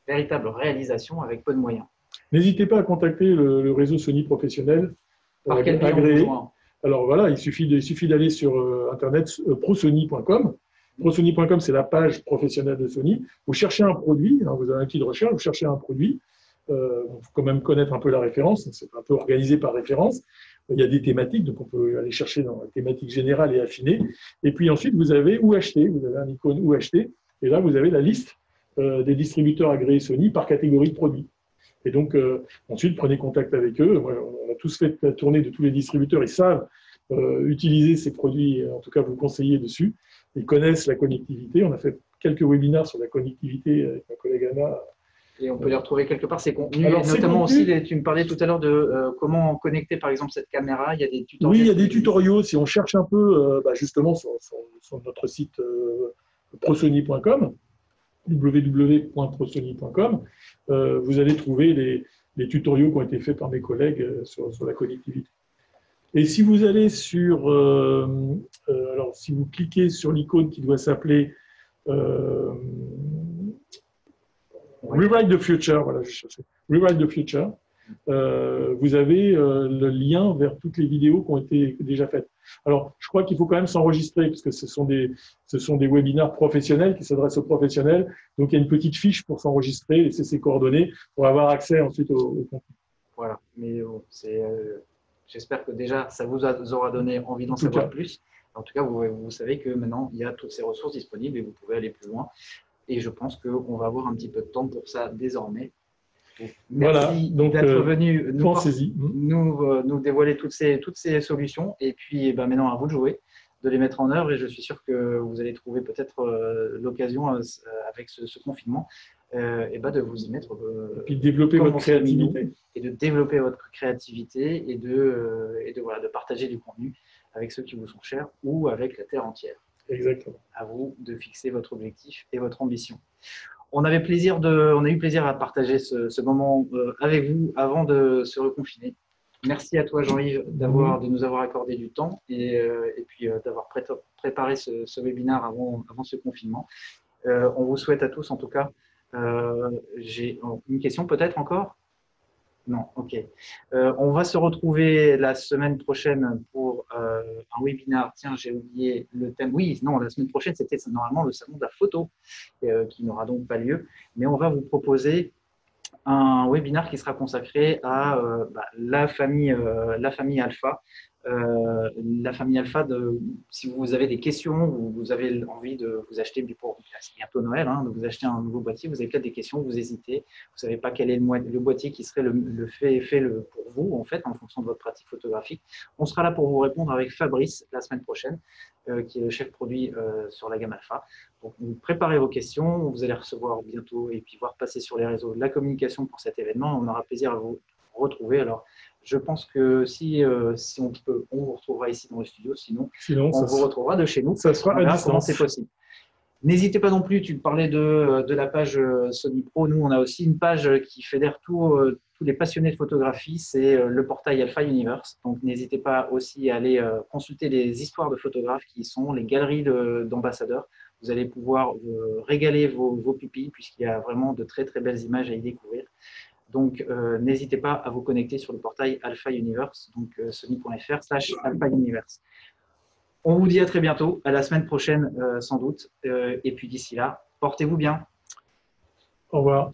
véritable réalisation avec peu de moyens. N'hésitez pas à contacter le réseau Sony professionnel agréé. Alors voilà, il suffit d'aller sur internet prosony.com. Prosony.com, c'est la page professionnelle de Sony. Vous cherchez un produit, hein, vous avez un outil de recherche, vous cherchez un produit. Il faut quand même connaître un peu la référence, c'est un peu organisé par référence. Il y a des thématiques, donc on peut aller chercher dans la thématique générale et affinée. Et puis ensuite, vous avez où acheter, vous avez un icône où acheter, et là, vous avez la liste des distributeurs agréés Sony par catégorie de produits. Et donc, ensuite, prenez contact avec eux. On a tous fait la tournée de tous les distributeurs, ils savent utiliser ces produits, en tout cas vous conseiller dessus. Ils connaissent la connectivité. On a fait quelques webinaires sur la connectivité avec ma collègue Anna. Et on peut les retrouver quelque part, ces contenus. Alors, notamment aussi, tu me parlais tout à l'heure de comment connecter par exemple cette caméra. Il y a des tutoriaux. Oui, il y a des tutoriaux. Si on cherche un peu, justement sur notre site prosony.com, www.prosony.com, vous allez trouver les tutoriaux qui ont été faits par mes collègues sur la connectivité. Et si vous allez alors si vous cliquez sur l'icône qui doit s'appeler Rewrite the Future, voilà, je cherchais. Rewrite the Future. Vous avez le lien vers toutes les vidéos qui ont été déjà faites. Alors, je crois qu'il faut quand même s'enregistrer parce que ce sont des webinaires professionnels qui s'adressent aux professionnels. Donc, il y a une petite fiche pour s'enregistrer, laisser ses coordonnées pour avoir accès ensuite au contenu. Voilà, mais j'espère que déjà, ça vous aura donné envie d'en savoir plus. En tout cas, vous savez que maintenant, il y a toutes ces ressources disponibles et vous pouvez aller plus loin. Et je pense qu'on va avoir un petit peu de temps pour ça désormais. Donc, merci d'être venu nous dévoiler toutes ces solutions. Et puis, maintenant, à vous de jouer, de les mettre en œuvre. Et je suis sûr que vous allez trouver peut-être l'occasion, avec ce confinement, de vous y mettre. Et puis de développer votre créativité. Et de développer votre créativité et de partager du contenu avec ceux qui vous sont chers ou avec la Terre entière. Exactement. À vous de fixer votre objectif et votre ambition. On a eu plaisir à partager ce moment avec vous avant de se reconfiner. Merci à toi, Jean-Yves, de nous avoir accordé du temps et puis d'avoir préparé ce webinaire avant ce confinement. On vous souhaite à tous, en tout cas, j'ai une question peut-être encore ? Non, ok. On va se retrouver la semaine prochaine pour un webinaire. Tiens, j'ai oublié le thème. Oui, non, la semaine prochaine, c'était normalement le salon de la photo qui n'aura donc pas lieu. Mais on va vous proposer un webinaire qui sera consacré à la famille Alpha. La famille Alpha, si vous avez des questions, vous avez envie de vous acheter, c'est bientôt Noël, de vous acheter un nouveau boîtier, vous avez peut-être des questions, vous hésitez, vous ne savez pas quel est le boîtier qui serait fait pour vous, en fait, en fonction de votre pratique photographique. On sera là pour vous répondre avec Fabrice la semaine prochaine, qui est le chef produit sur la gamme Alpha. Donc, vous préparez vos questions, vous allez recevoir bientôt et puis voir passer sur les réseaux de la communication pour cet événement. On aura plaisir à vous retrouver. Alors, je pense que si on peut, on vous retrouvera ici dans le studio. Sinon on vous retrouvera de chez nous. Ça sera à distance. Comment c'est possible. N'hésitez pas non plus, tu parlais de la page Sony Pro. Nous, on a aussi une page qui fédère tous les passionnés de photographie. C'est le portail Alpha Universe. Donc, n'hésitez pas aussi à aller consulter les histoires de photographes qui sont les galeries d'ambassadeurs. Vous allez pouvoir régaler vos pupilles puisqu'il y a vraiment de très, très belles images à y découvrir. Donc, n'hésitez pas à vous connecter sur le portail Alpha Universe, donc sony.fr/Alpha Universe. On vous dit à très bientôt, à la semaine prochaine sans doute. Et puis d'ici là, portez-vous bien. Au revoir.